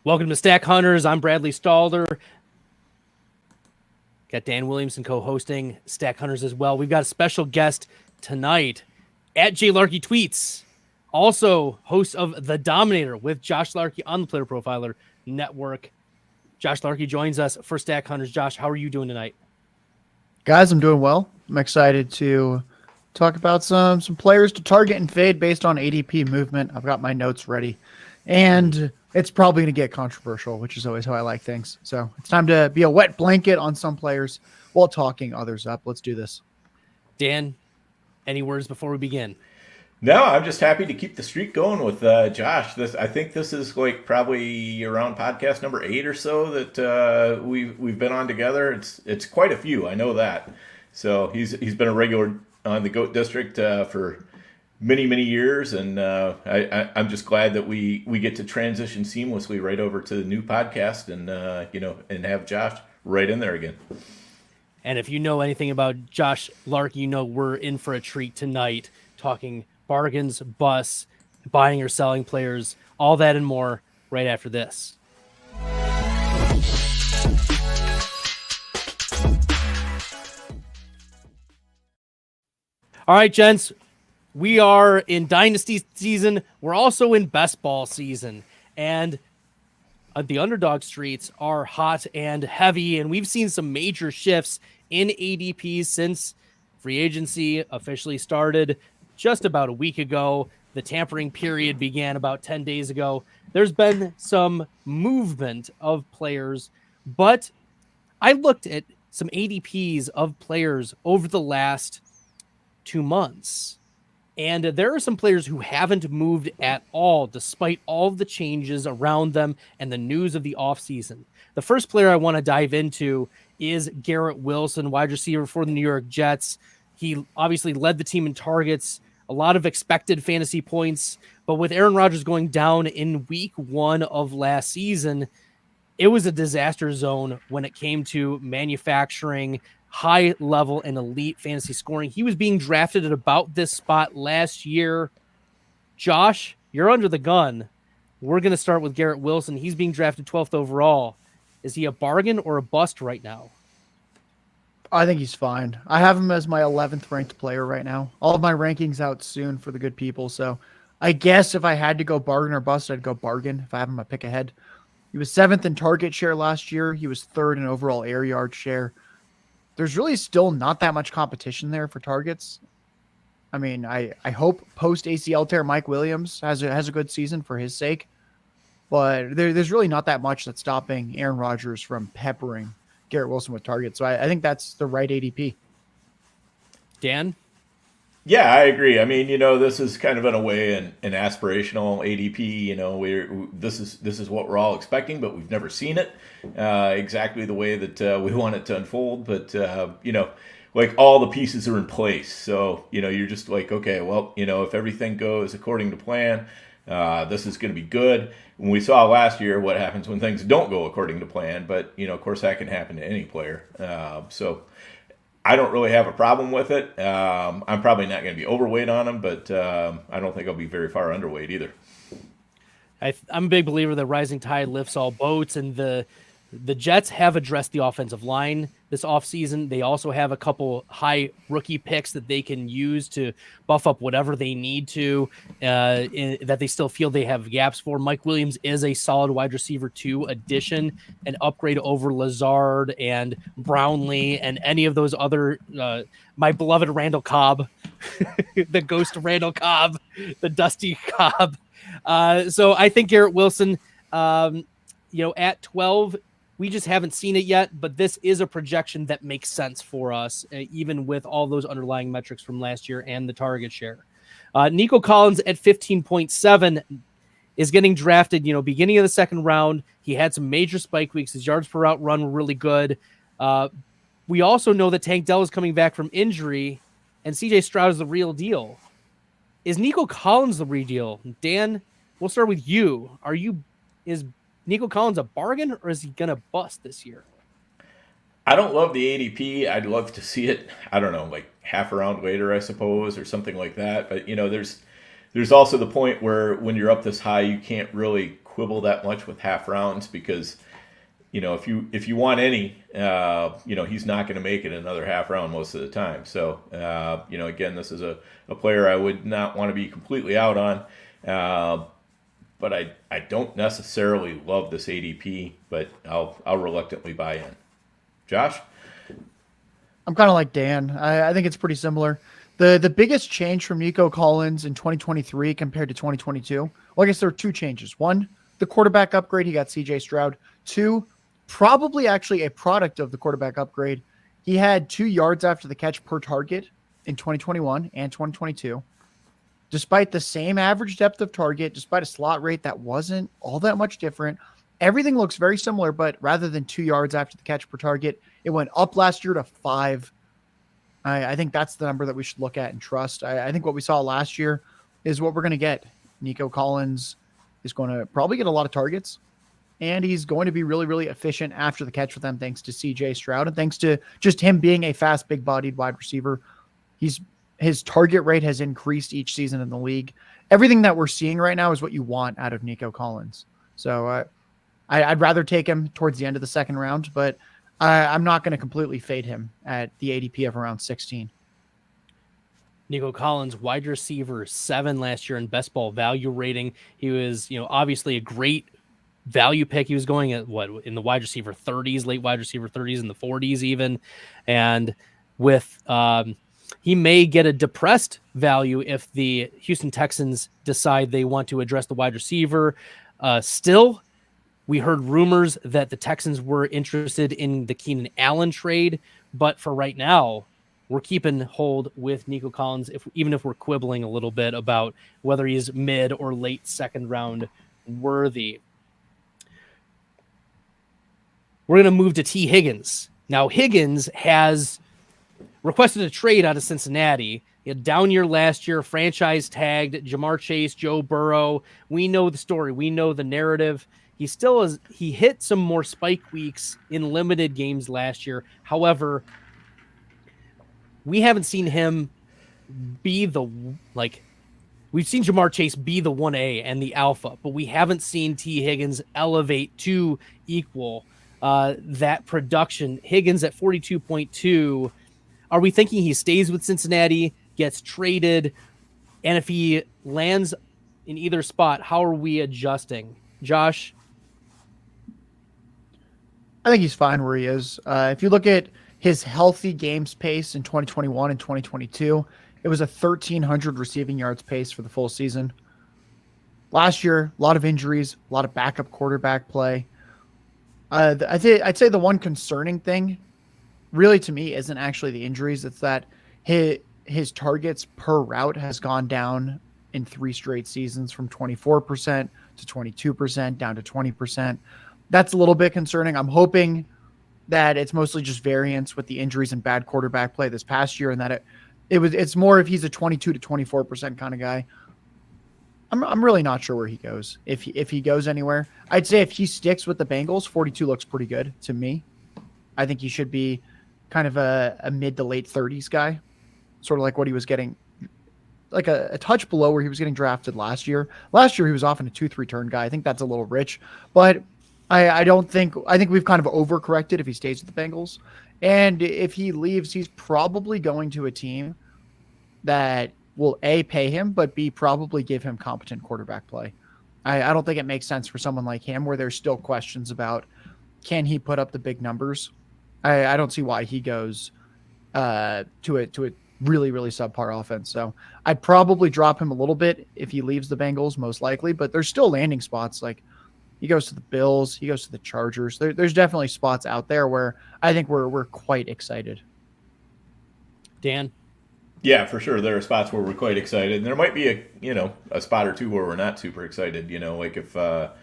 Welcome to Stack Hunters. I'm Bradley Stalder. Got Dan Williamson co-hosting Stack Hunters as well. We've got a special guest tonight at J Larky Tweets, also host of The Dominator with Josh Larky on the Player Profiler Network. Josh Larky joins us for Stack Hunters. Josh, how are you doing tonight? Guys, I'm doing well. I'm excited to talk about some players to target and fade based on ADP movement. I've got my notes ready, and it's probably going to get controversial, which is always how I like things. So it's time to be a wet blanket on some players while talking others up. Let's do this. Dan, any words before we begin? No, I'm just happy to keep the streak going with Josh. I think this is like probably around podcast number 8 or so that we've been on together. It's quite a few, I know that. So he's been a regular on the GOAT District for many years, and I'm just glad that we get to transition seamlessly right over to the new podcast, and and have Josh right in there again. And if you know anything about Josh Larky, you know we're in for a treat tonight, talking bargains, busts, buying or selling players, all that and more right after this. All right, gents. We are in Dynasty season. We're also in best ball season. And the underdog streets are hot and heavy. And we've seen some major shifts in ADPs since free agency officially started just about a week ago. The tampering period began about 10 days ago. There's been some movement of players, but I looked at some ADPs of players over the last 2 months. And there are some players who haven't moved at all, despite all of the changes around them and the news of the offseason. The first player I want to dive into is Garrett Wilson, wide receiver for the New York Jets. He obviously led the team in targets, a lot of expected fantasy points. But with Aaron Rodgers going down in week 1 of last season, it was a disaster zone when it came to manufacturing high level and elite fantasy scoring. He was being drafted at about this spot last year. Josh, you're under the gun. We're going to start with Garrett Wilson. He's being drafted 12th overall. Is he a bargain or a bust right now? I think he's fine. I have him as my 11th ranked player right now. All of my rankings out soon for the good people. So I guess if I had to go bargain or bust, I'd go bargain if I have him a pick ahead. He was 7th in target share last year. He was 3rd in overall air yard share. There's really still not that much competition there for targets. I mean, I hope post ACL tear Mike Williams has a good season for his sake, but there's really not that much that's stopping Aaron Rodgers from peppering Garrett Wilson with targets. So I think that's the right ADP. Dan? Yeah, I agree. I mean, this is kind of in a way an aspirational ADP. This is what we're all expecting, but we've never seen it exactly the way that we want it to unfold. But like all the pieces are in place, so you're just like, okay, well, if everything goes according to plan, this is going to be good. When we saw last year what happens when things don't go according to plan, but of course that can happen to any player. So I don't really have a problem with it. I'm probably not going to be overweight on him, but I don't think I'll be very far underweight either. I'm a big believer that rising tide lifts all boats, and the Jets have addressed the offensive line this offseason. They also have a couple high rookie picks that they can use to buff up whatever they need to, that they still feel they have gaps for. Mike Williams is a solid wide receiver 2 addition, an upgrade over Lazard and Brownlee and any of those other, my beloved Randall Cobb, the ghost of Randall Cobb, the dusty Cobb. So I think Garrett Wilson, at 12, we just haven't seen it yet, but this is a projection that makes sense for us, even with all those underlying metrics from last year and the target share. Nico Collins at 15.7 is getting drafted, beginning of the second round. He had some major spike weeks. His yards per route run were really good. We also know that Tank Dell is coming back from injury, and CJ Stroud is the real deal. Is Nico Collins the real deal? Dan, we'll start with you. Is Nico Collins a bargain, or is he going to bust this year? I don't love the ADP. I'd love to see it, I don't know, like half a round later, I suppose, or something like that. But there's also the point where when you're up this high, you can't really quibble that much with half rounds because if you want any, he's not going to make it another half round most of the time. So again, this is a player I would not want to be completely out on. But I don't necessarily love this ADP, but I'll reluctantly buy in. Josh? I'm kind of like Dan. I think it's pretty similar. The biggest change from Nico Collins in 2023 compared to 2022, well, I guess there are two changes. One, the quarterback upgrade. He got CJ Stroud. Two, probably actually a product of the quarterback upgrade. He had 2 yards after the catch per target in 2021 and 2022. Despite the same average depth of target, despite a slot rate that wasn't all that much different, everything looks very similar, but rather than 2 yards after the catch per target, it went up last year to 5. I think that's the number that we should look at and trust. I think what we saw last year is what we're going to get. Nico Collins is going to probably get a lot of targets, and he's going to be really, really efficient after the catch with them thanks to CJ Stroud and thanks to just him being a fast, big-bodied wide receiver. His target rate has increased each season in the league. Everything that we're seeing right now is what you want out of Nico Collins. So I'd rather take him towards the end of the second round, but I'm not going to completely fade him at the ADP of around 16. Nico Collins, wide receiver 7 last year in best ball value rating. He was, obviously a great value pick. He was going at in the wide receiver 30s, late wide receiver 30s, in the 40s even. And with, he may get a depressed value if the Houston Texans decide they want to address the wide receiver. Still, we heard rumors that the Texans were interested in the Keenan Allen trade, but for right now, we're keeping hold with Nico Collins, even if we're quibbling a little bit about whether he's mid or late second round worthy. We're going to move to T. Higgins. Now, Higgins has requested a trade out of Cincinnati. He had a down year last year, franchise tagged Jamar Chase, Joe Burrow. We know the story. We know the narrative. He hit some more spike weeks in limited games last year. However, we haven't seen him be we've seen Jamar Chase be the 1A and the alpha, but we haven't seen T. Higgins elevate to equal that production. Higgins at 42.2. Are we thinking he stays with Cincinnati, gets traded, and if he lands in either spot, how are we adjusting? Josh? I think he's fine where he is. If you look at his healthy games pace in 2021 and 2022, it was a 1,300 receiving yards pace for the full season. Last year, a lot of injuries, a lot of backup quarterback play. I'd say the one concerning thing really to me isn't actually the injuries. It's that his targets per route has gone down in 3 straight seasons from 24% to 22%, down to 20%. That's a little bit concerning. I'm hoping that it's mostly just variance with the injuries and bad quarterback play this past year, and that it's more if he's a 22 to 24% kind of guy. I'm really not sure where he goes. If he goes anywhere, I'd say if he sticks with the Bengals, 42 looks pretty good to me. I think he should be kind of a mid to late 30s guy, sort of like what he was getting, like a touch below where he was getting drafted last year. Last year he was often a 2-3 turn guy. I think that's a little rich, but I think we've kind of overcorrected if he stays with the Bengals. And if he leaves, he's probably going to a team that will A, pay him, but B, probably give him competent quarterback play. I don't think it makes sense for someone like him where there's still questions about can he put up the big numbers. I don't see why he goes to a really, really subpar offense. So I'd probably drop him a little bit if he leaves the Bengals, most likely, but there's still landing spots. Like he goes to the Bills, he goes to the Chargers. There's definitely spots out there where I think we're quite excited. Dan? Yeah, for sure. There are spots where we're quite excited, and there might be a spot or two where we're not super excited. Like if, for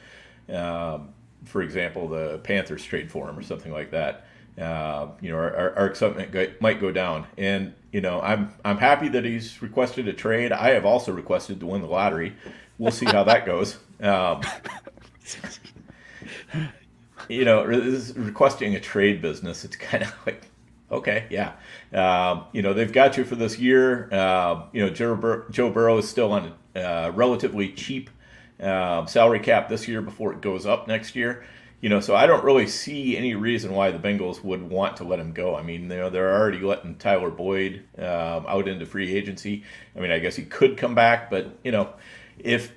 example, the Panthers trade for him or something like that. Our excitement might go down, and I'm happy that he's requested a trade. I have also requested to win the lottery. We'll see how that goes. is requesting a trade business. It's kind of like, okay, yeah. They've got you for this year. Joe Burrow is still on a relatively cheap salary cap this year before it goes up next year. So I don't really see any reason why the Bengals would want to let him go. I mean, they're already letting Tyler Boyd out into free agency. I mean, I guess he could come back, but if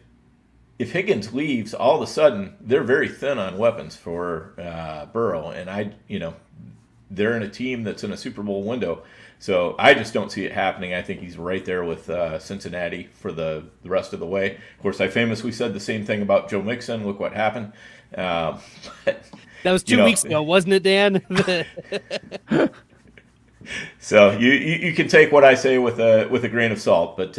Higgins leaves, all of a sudden they're very thin on weapons for Burrow, and they're in a team that's in a Super Bowl window. So I just don't see it happening. I think he's right there with Cincinnati for the rest of the way. Of course, I famously said the same thing about Joe Mixon. Look what happened. That was 2 weeks ago, wasn't it, Dan? So you can take what I say with a grain of salt, but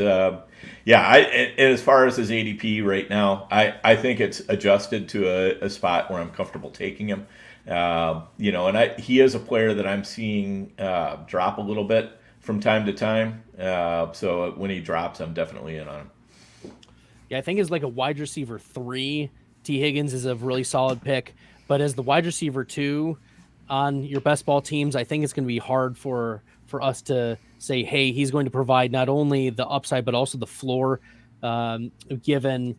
as far as his ADP right now, I think it's adjusted to a spot where I'm comfortable taking him. He is a player that I'm seeing drop a little bit from time to time. So when he drops, I'm definitely in on him. Yeah, I think it's like a wide receiver 3. T. Higgins is a really solid pick, but as the wide receiver 2 on your best ball teams, I think it's going to be hard for us to say, hey, he's going to provide not only the upside, but also the floor, given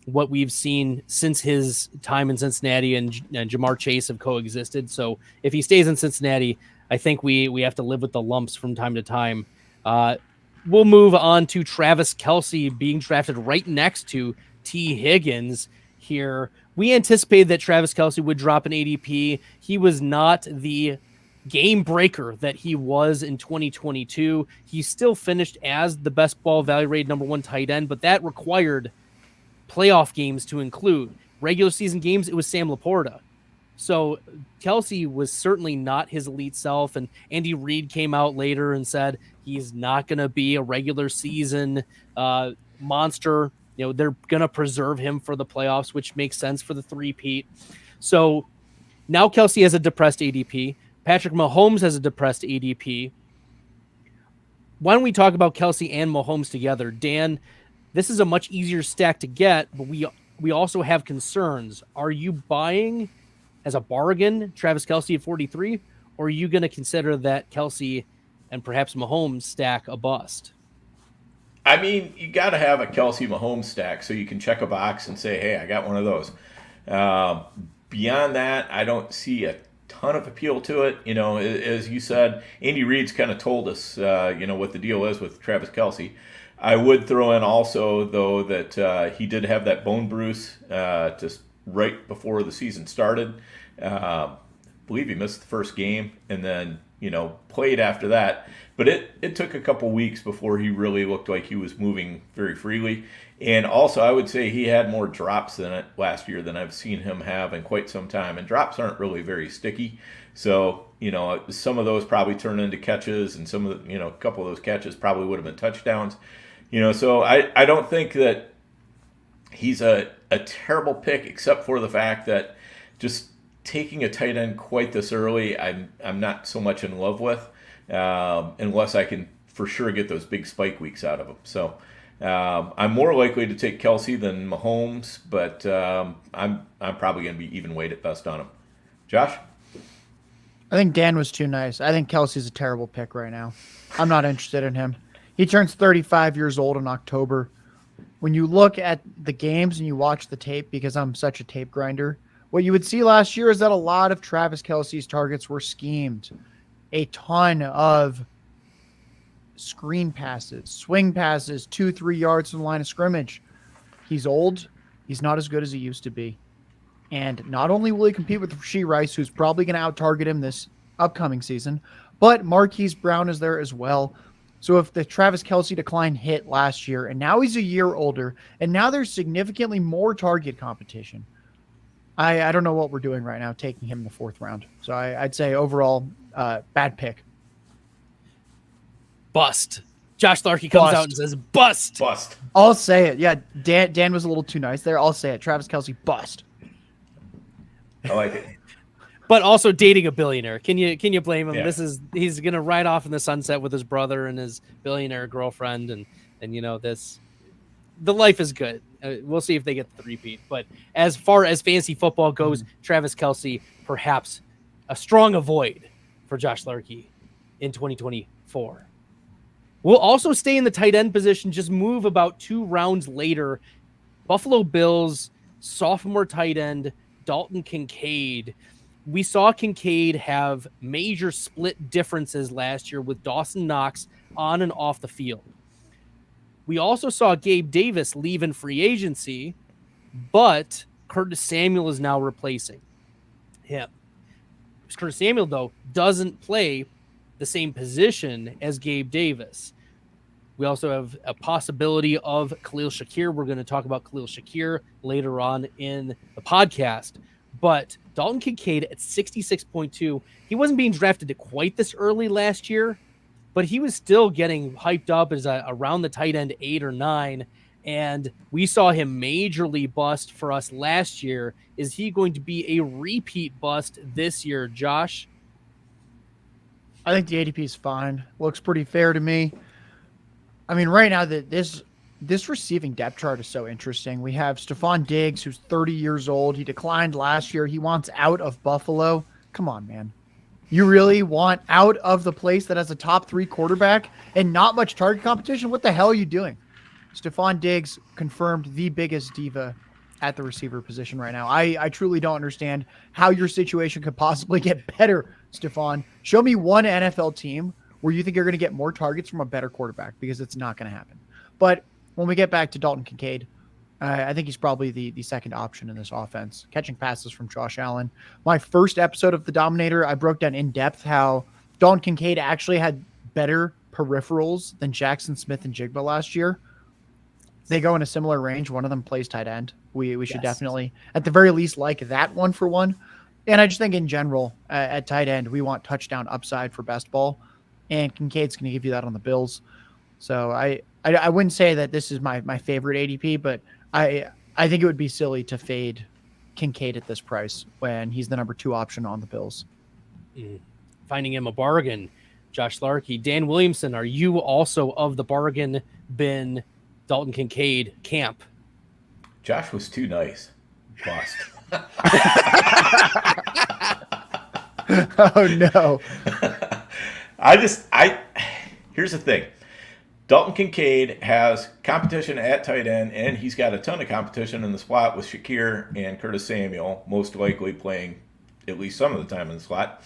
what we've seen since his time in Cincinnati and Jamar Chase have coexisted. So if he stays in Cincinnati, I think we have to live with the lumps from time to time. We'll move on to Travis Kelce being drafted right next to T. Higgins here. We anticipated that Travis Kelce would drop an ADP. He was not the game breaker that he was in 2022. He still finished as the best ball value rate #1 tight end, but that required playoff games to include. Regular season games, it was Sam Laporta. So Kelce was certainly not his elite self, and Andy Reid came out later and said he's not going to be a regular season monster. They're going to preserve him for the playoffs, which makes sense for the three-peat. So now Kelce has a depressed ADP. Patrick Mahomes has a depressed ADP. Why don't we talk about Kelce and Mahomes together? Dan, this is a much easier stack to get, but we also have concerns. Are you buying as a bargain Travis Kelce at 43, or are you going to consider that Kelce and perhaps Mahomes stack a bust? I mean, you got to have a Kelce Mahomes stack so you can check a box and say, hey, I got one of those. Beyond that, I don't see a ton of appeal to it. As you said, Andy Reid's kind of told us, what the deal is with Travis Kelce. I would throw in also, though, that he did have that bone bruise just right before the season started. I believe he missed the first game and then, played after that. But it took a couple weeks before he really looked like he was moving very freely. And also, I would say he had more drops last year than I've seen him have in quite some time. And drops aren't really very sticky. So, some of those probably turn into catches, and some of the, a couple of those catches probably would have been touchdowns. So I don't think that he's a terrible pick, except for the fact that just taking a tight end quite this early, I'm not so much in love with, unless I can for sure get those big spike weeks out of him. So I'm more likely to take Kelce than Mahomes, but I'm probably going to be even weight at best on him. Josh? I think Dan was too nice. I think Kelsey's a terrible pick right now. I'm not interested in him. He turns 35 years old in October. When you look at the games and you watch the tape, because I'm such a tape grinder, what you would see last year is that a lot of Travis Kelce's targets were schemed. A ton of screen passes, swing passes, 2-3 yards from the line of scrimmage. He's old. He's not as good as he used to be. And not only will he compete with Rashee Rice, who's probably going to out-target him this upcoming season, but Marquise Brown is there as well. So if the Travis Kelce decline hit last year, and now he's a year older, and now there's significantly more target competition, I don't know what we're doing right now, taking him in the 4th round. So I'd say overall, bad pick. Bust. Josh Larky comes out and says, bust. Bust. I'll say it. Yeah, Dan was a little too nice there. I'll say it. Travis Kelce, bust. I like it. But also dating a billionaire. Can you blame him? Yeah. He's gonna ride off in the sunset with his brother and his billionaire girlfriend, and the life is good. We'll see if they get the repeat. But as far as fantasy football goes, Travis Kelce, perhaps a strong avoid for Josh Larky in 2024. We'll also stay in the tight end position, just move about 2 rounds later. Buffalo Bills, sophomore tight end, Dalton Kincaid. We saw Kincaid have major split differences last year with Dawson Knox on and off the field. We also saw Gabe Davis leave in free agency, but Curtis Samuel is now replacing him. Curtis Samuel, though, doesn't play the same position as Gabe Davis. We also have a possibility of Khalil Shakir. We're going to talk about Khalil Shakir later on in the podcast. But Dalton Kincaid at 66.2, he wasn't being drafted quite this early last year, but he was still getting hyped up as around the tight end 8 or 9. And we saw him majorly bust for us last year. Is he going to be a repeat bust this year, Josh? I think the ADP is fine. Looks pretty fair to me. I mean, right now this receiving depth chart is so interesting. We have Stephon Diggs, who's 30 years old. He declined last year. He wants out of Buffalo. Come on, man. You really want out of the place that has a top 3 quarterback and not much target competition? What the hell are you doing? Stephon Diggs confirmed the biggest diva at the receiver position right now. I truly don't understand how your situation could possibly get better, Stephon. Show me one NFL team where you think you're going to get more targets from a better quarterback, because it's not going to happen. But when we get back to Dalton Kincaid, I think he's probably the second option in this offense, catching passes from Josh Allen. My first episode of The Dominator, I broke down in depth how Dalton Kincaid actually had better peripherals than Jackson Smith and Jigba last year. They go in a similar range. One of them plays tight end. We should definitely, at the very least, like that 1-for-1. And I just think in general, at tight end, we want touchdown upside for best ball. And Kincaid's going to give you that on the Bills. So I wouldn't say that this is my favorite ADP, but I think it would be silly to fade Kincaid at this price when he's the number 2 option on the Bills. Finding him a bargain. Josh Larky, Dan Williamson, are you also of the bargain bin Dalton Kincaid camp? Josh was too nice. Lost. Oh, no. Here's the thing. Dalton Kincaid has competition at tight end, and he's got a ton of competition in the slot with Shakir and Curtis Samuel, most likely playing at least some of the time in the slot.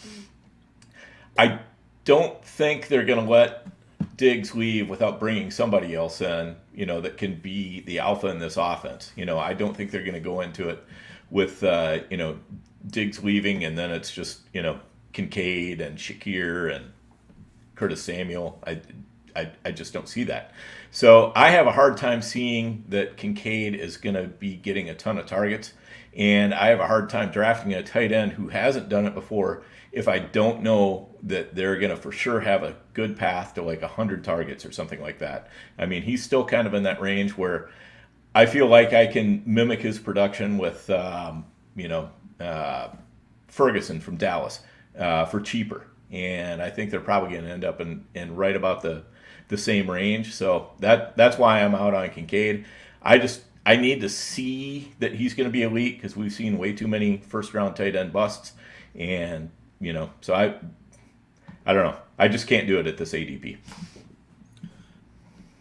I don't think they're going to let Diggs leave without bringing somebody else in, that can be the alpha in this offense. I don't think they're going to go into it with, Diggs leaving and then it's just, Kincaid and Shakir and Curtis Samuel. I just don't see that. So I have a hard time seeing that Kincaid is going to be getting a ton of targets, and I have a hard time drafting a tight end who hasn't done it before if I don't know that they're going to for sure have a good path to like 100 targets or something like that. I mean, he's still kind of in that range where I feel like I can mimic his production with, Ferguson from Dallas for cheaper. And I think they're probably going to end up in right about the same range. So that's why I'm out on Kincaid. I need to see that he's going to be elite because we've seen way too many first-round tight end busts. And, so I don't know. I just can't do it at this ADP.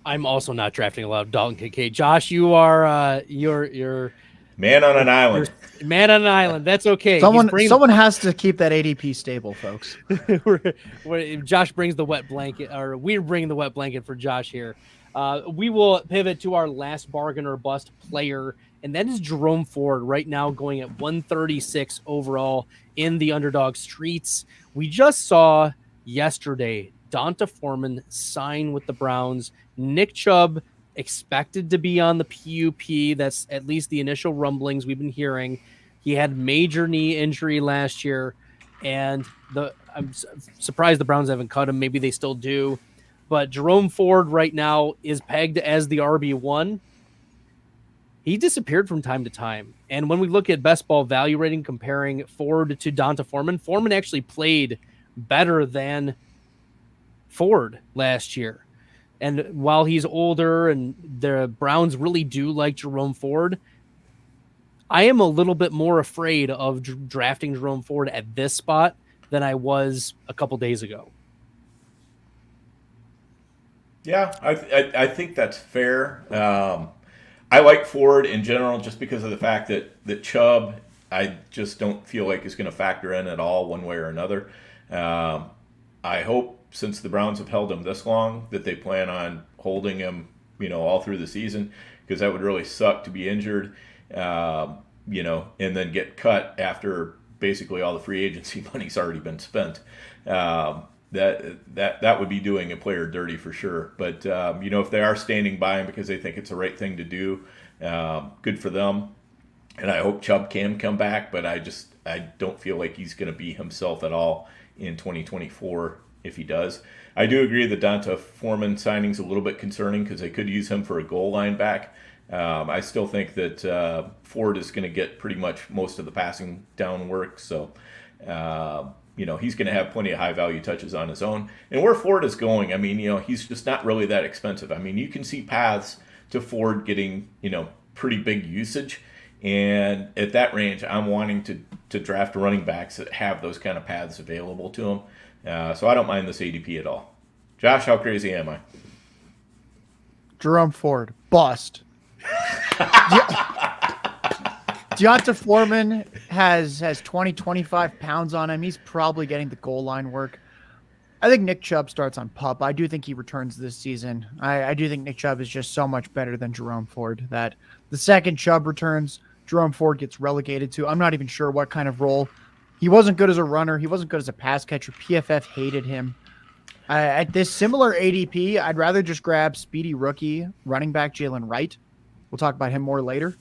I'm also not drafting a lot of Dalton Kincaid. Josh, you are you're man on an island. Man on an island. That's okay. Someone has to keep that ADP stable, folks. Josh brings the wet blanket, or we're bringing the wet blanket for Josh here. We will pivot to our last bargain or bust player, and that is Jerome Ford, right now going at 136 overall in the underdog streets. We just saw yesterday Donta Foreman sign with the Browns. Nick Chubb expected to be on the PUP. That's at least the initial rumblings we've been hearing. He had major knee injury last year, and I'm surprised the Browns haven't cut him. Maybe they still do. But Jerome Ford right now is pegged as the RB1. He disappeared from time to time. And when we look at best ball value rating comparing Ford to Donta Foreman, Foreman actually played better than Ford last year. And while he's older and the Browns really do like Jerome Ford, I am a little bit more afraid of drafting Jerome Ford at this spot than I was a couple days ago. Yeah, I think that's fair. I like Ford in general just because of the fact that Chubb, I just don't feel like is going to factor in at all one way or another. I hope, since the Browns have held him this long, that they plan on holding him, all through the season, because that would really suck to be injured, and then get cut after basically all the free agency money's already been spent. That would be doing a player dirty for sure. But if they are standing by him because they think it's the right thing to do, good for them. And I hope Chubb can come back, but I don't feel like he's going to be himself at all in 2024 if he does. I do agree that D'Onta Foreman signing's a little bit concerning because they could use him for a goal line back. I still think that Ford is going to get pretty much most of the passing down work, so he's going to have plenty of high-value touches on his own. And where Ford is going, he's just not really that expensive. You can see paths to Ford getting, pretty big usage. And at that range, I'm wanting to draft running backs that have those kind of paths available to them. So I don't mind this ADP at all. Josh, how crazy am I? Jerome Ford, bust. D'Onta Foreman has 25 pounds on him. He's probably getting the goal line work. I think Nick Chubb starts on PUP. I do think he returns this season. I do think Nick Chubb is just so much better than Jerome Ford that the second Chubb returns, Jerome Ford gets relegated to. I'm not even sure what kind of role. He wasn't good as a runner. He wasn't good as a pass catcher. PFF hated him. At this similar ADP, I'd rather just grab speedy rookie running back Jalen Wright. We'll talk about him more later.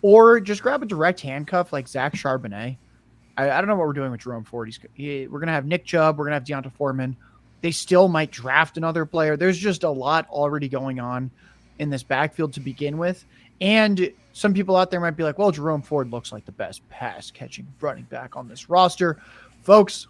Or just grab a direct handcuff like Zach Charbonnet. I don't know what we're doing with Jerome Ford. We're going to have Nick Chubb. We're going to have D'Onta Foreman. They still might draft another player. There's just a lot already going on in this backfield to begin with. And some people out there might be like, well, Jerome Ford looks like the best pass-catching running back on this roster. Folks,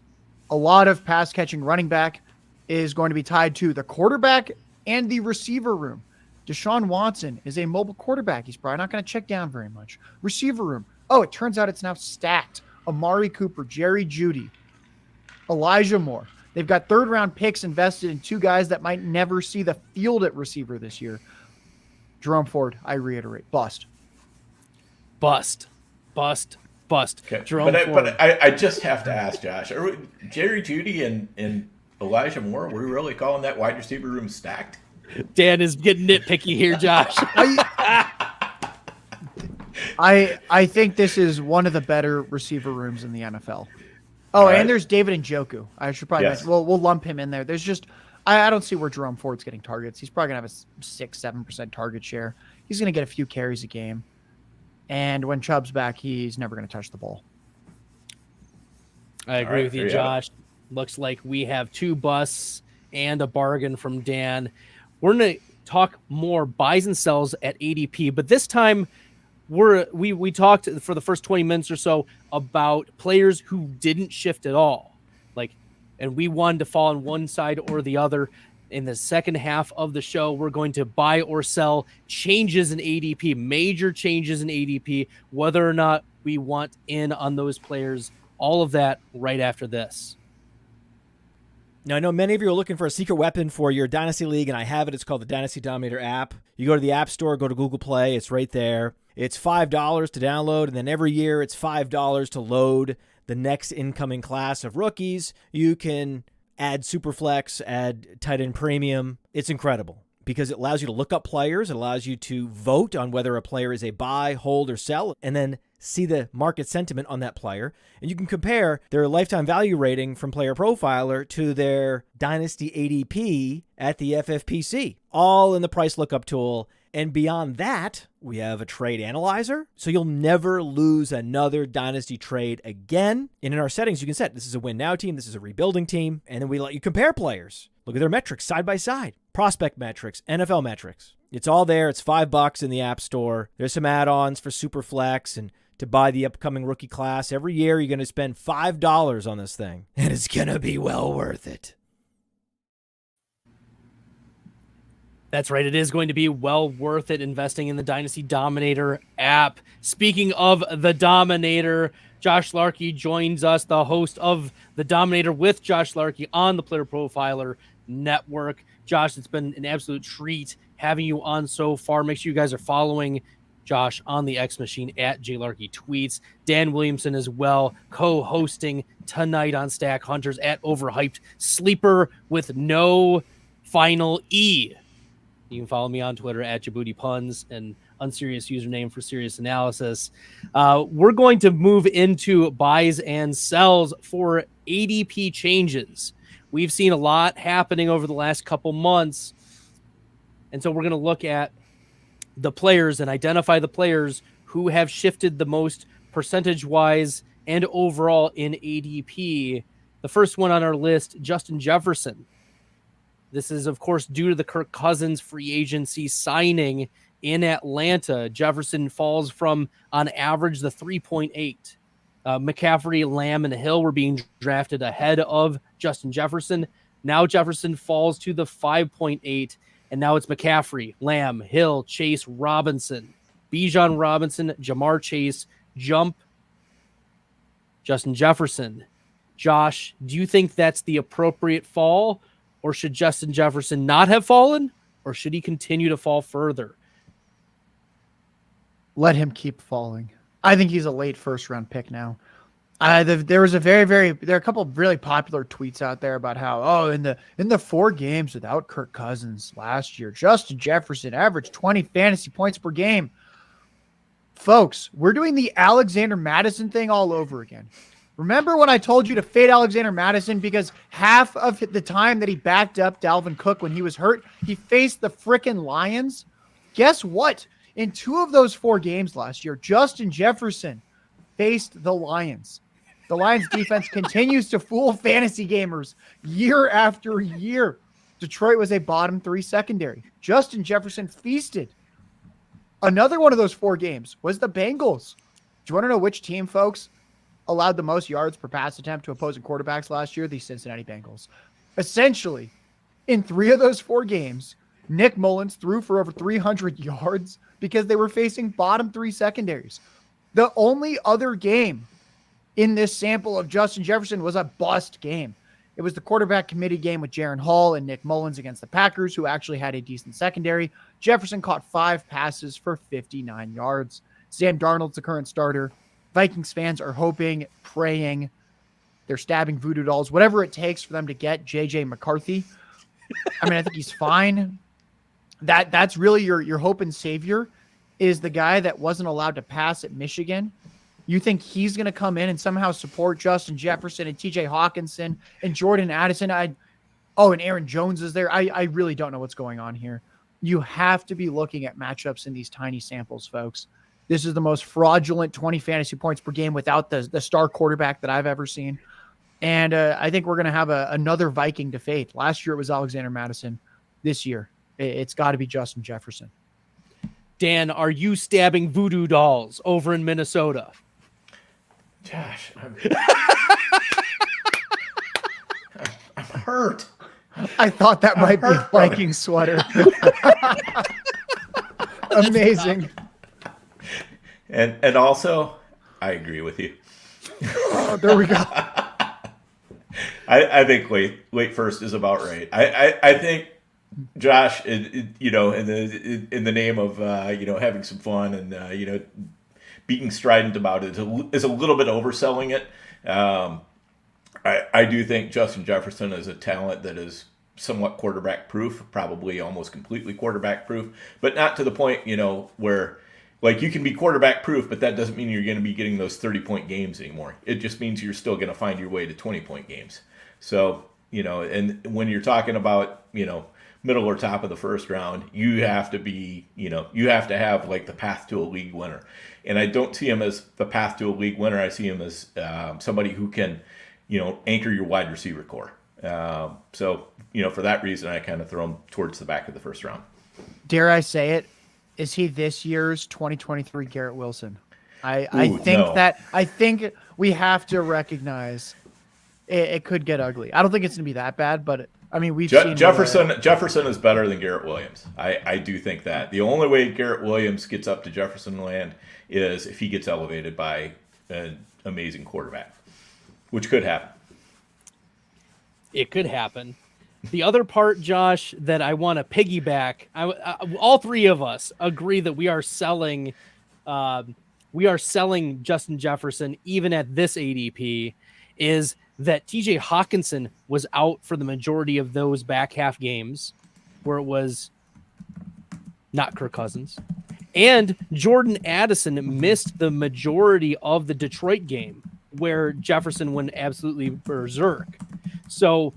a lot of pass-catching running back is going to be tied to the quarterback and the receiver room. Deshaun Watson is a mobile quarterback. He's probably not going to check down very much. Receiver room. Oh, it turns out it's now stacked. Amari Cooper, Jerry Jeudy, Elijah Moore. They've got third-round picks invested in two guys that might never see the field at receiver this year. Jerome Ford, I reiterate, bust. Bust. Okay. Jerome Ford. But I just have to ask, Josh, Jerry Jeudy and Elijah Moore, were we really calling that wide receiver room stacked? Dan is getting nitpicky here, Josh. I think this is one of the better receiver rooms in the NFL. Oh, right. And there's David Njoku. I should probably mention. We'll lump him in there. There's just I don't see where Jerome Ford's getting targets. He's probably gonna have a 6-7% target share. He's gonna get a few carries a game, and when Chubb's back, he's never gonna touch the ball. I agree with you, Josh. Looks like we have two busts and a bargain from Dan. We're going to talk more buys and sells at ADP, but this time we talked for the first 20 minutes or so about players who didn't shift at all. And we wanted to fall on one side or the other. In the second half of the show, we're going to buy or sell changes in ADP, major changes in ADP, whether or not we want in on those players, all of that right after this. Now, I know many of you are looking for a secret weapon for your Dynasty League, and I have it. It's called the Dynasty Dominator app. You go to the App Store, go to Google Play. It's right there. It's $5 to download, and then every year it's $5 to load the next incoming class of rookies. You can add Superflex, add tight end premium. It's incredible because it allows you to look up players. It allows you to vote on whether a player is a buy, hold, or sell, and then see the market sentiment on that player. And you can compare their lifetime value rating from Player Profiler to their Dynasty ADP at the FFPC, all in the price lookup tool. And beyond that, we have a trade analyzer, so you'll never lose another Dynasty trade again. And in our settings, you can set this is a win now team, this is a rebuilding team, and then we let you compare players. Look at their metrics side by side, prospect metrics, NFL metrics. It's all there. It's $5 in the App Store. There's some add-ons for Superflex and to buy the upcoming rookie class. Every year, you're going to spend $5 on this thing, and it's going to be well worth it. That's right. It is going to be well worth it investing in the Dynasty Dominator app. Speaking of the Dominator, Josh Larky joins us, the host of the Dominator with Josh Larky on the Player Profiler Network. Josh, it's been an absolute treat having you on so far. Make sure you guys are following Josh on the X Machine at JLarky Tweets. Dan Williamson as well, co-hosting tonight on Stack Hunters at Overhyped Sleeper with no final E. You can follow me on Twitter at Djibouti Puns, and unserious username for serious analysis. We're going to move into buys and sells for ADP changes. We've seen a lot happening over the last couple months. And so we're going to look at the players and identify the players who have shifted the most percentage-wise and overall in ADP. The first one on our list, Justin Jefferson. This is, of course, due to the Kirk Cousins free agency signing in Atlanta. Jefferson falls from, on average, the 3.8. McCaffrey, Lamb, and Hill were being drafted ahead of Justin Jefferson. Now Jefferson falls to the 5.8, and now it's McCaffrey, Lamb, Hill, Chase, Robinson, Bijan Robinson, Jamar Chase, jump Justin Jefferson. Josh, do you think that's the appropriate fall? Or should Justin Jefferson not have fallen? Or should he continue to fall further? Let him keep falling. I think he's a late first-round pick now. There was there are a couple of really popular tweets out there about how, in the 4 games without Kirk Cousins last year, Justin Jefferson averaged 20 fantasy points per game. Folks, we're doing the Alexander Mattison thing all over again. Remember when I told you to fade Alexander Mattison because half of the time that he backed up Dalvin Cook when he was hurt, he faced the frickin' Lions? Guess what? In 2 of those 4 games last year, Justin Jefferson faced the Lions. The Lions defense continues to fool fantasy gamers year after year. Detroit was a bottom 3 secondary. Justin Jefferson feasted. Another one of those 4 games was the Bengals. Do you want to know which team, folks, allowed the most yards per pass attempt to opposing quarterbacks last year? The Cincinnati Bengals. Essentially, in 3 of those 4 games, Nick Mullins threw for over 300 yards because they were facing bottom 3 secondaries. The only other game in this sample of Justin Jefferson was a bust game. It was the quarterback committee game with Jaron Hall and Nick Mullins against the Packers, who actually had a decent secondary. Jefferson caught 5 passes for 59 yards. Sam Darnold's the current starter. Vikings fans are hoping, praying, they're stabbing voodoo dolls, whatever it takes for them to get J.J. McCarthy. I mean, I think he's fine. That's really your hope and savior, is the guy that wasn't allowed to pass at Michigan. You think he's going to come in and somehow support Justin Jefferson and T.J. Hawkinson and Jordan Addison? And Aaron Jones is there. I really don't know what's going on here. You have to be looking at matchups in these tiny samples, folks. This is the most fraudulent 20 fantasy points per game without the star quarterback that I've ever seen. And I think we're going to have another Viking to fade. Last year it was Alexander Mattison. This year, it's got to be Justin Jefferson. Dan, are you stabbing voodoo dolls over in Minnesota? Josh, I'm hurt. I thought that might be a Viking sweater. Amazing. And also, I agree with you. Oh, there we go. I think late first is about right. I think Josh, in the name of having some fun and being strident about it is a little bit overselling it. I do think Justin Jefferson is a talent that is somewhat quarterback proof, probably almost completely quarterback proof, but not to the point where. Like, you can be quarterback proof, but that doesn't mean you're going to be getting those 30-point games anymore. It just means you're still going to find your way to 20-point games. So, and when you're talking about, middle or top of the first round, you have to be, you have to have like the path to a league winner. And I don't see him as the path to a league winner. I see him as somebody who can, anchor your wide receiver core. So, for that reason, I kind of throw him towards the back of the first round. Dare I say it? Is he this year's 2023 Garrett Wilson? I think we have to recognize it could get ugly. I don't think it's going to be that bad, but I mean, we've seen Jefferson is better than Garrett Williams. I do think that. The only way Garrett Williams gets up to Jefferson land is if he gets elevated by an amazing quarterback, which could happen. It could happen. The other part, Josh, that I want to piggyback, all three of us agree that we are selling Justin Jefferson even at this ADP, is that TJ Hawkinson was out for the majority of those back half games where it was not Kirk Cousins. And Jordan Addison missed the majority of the Detroit game where Jefferson went absolutely berserk. So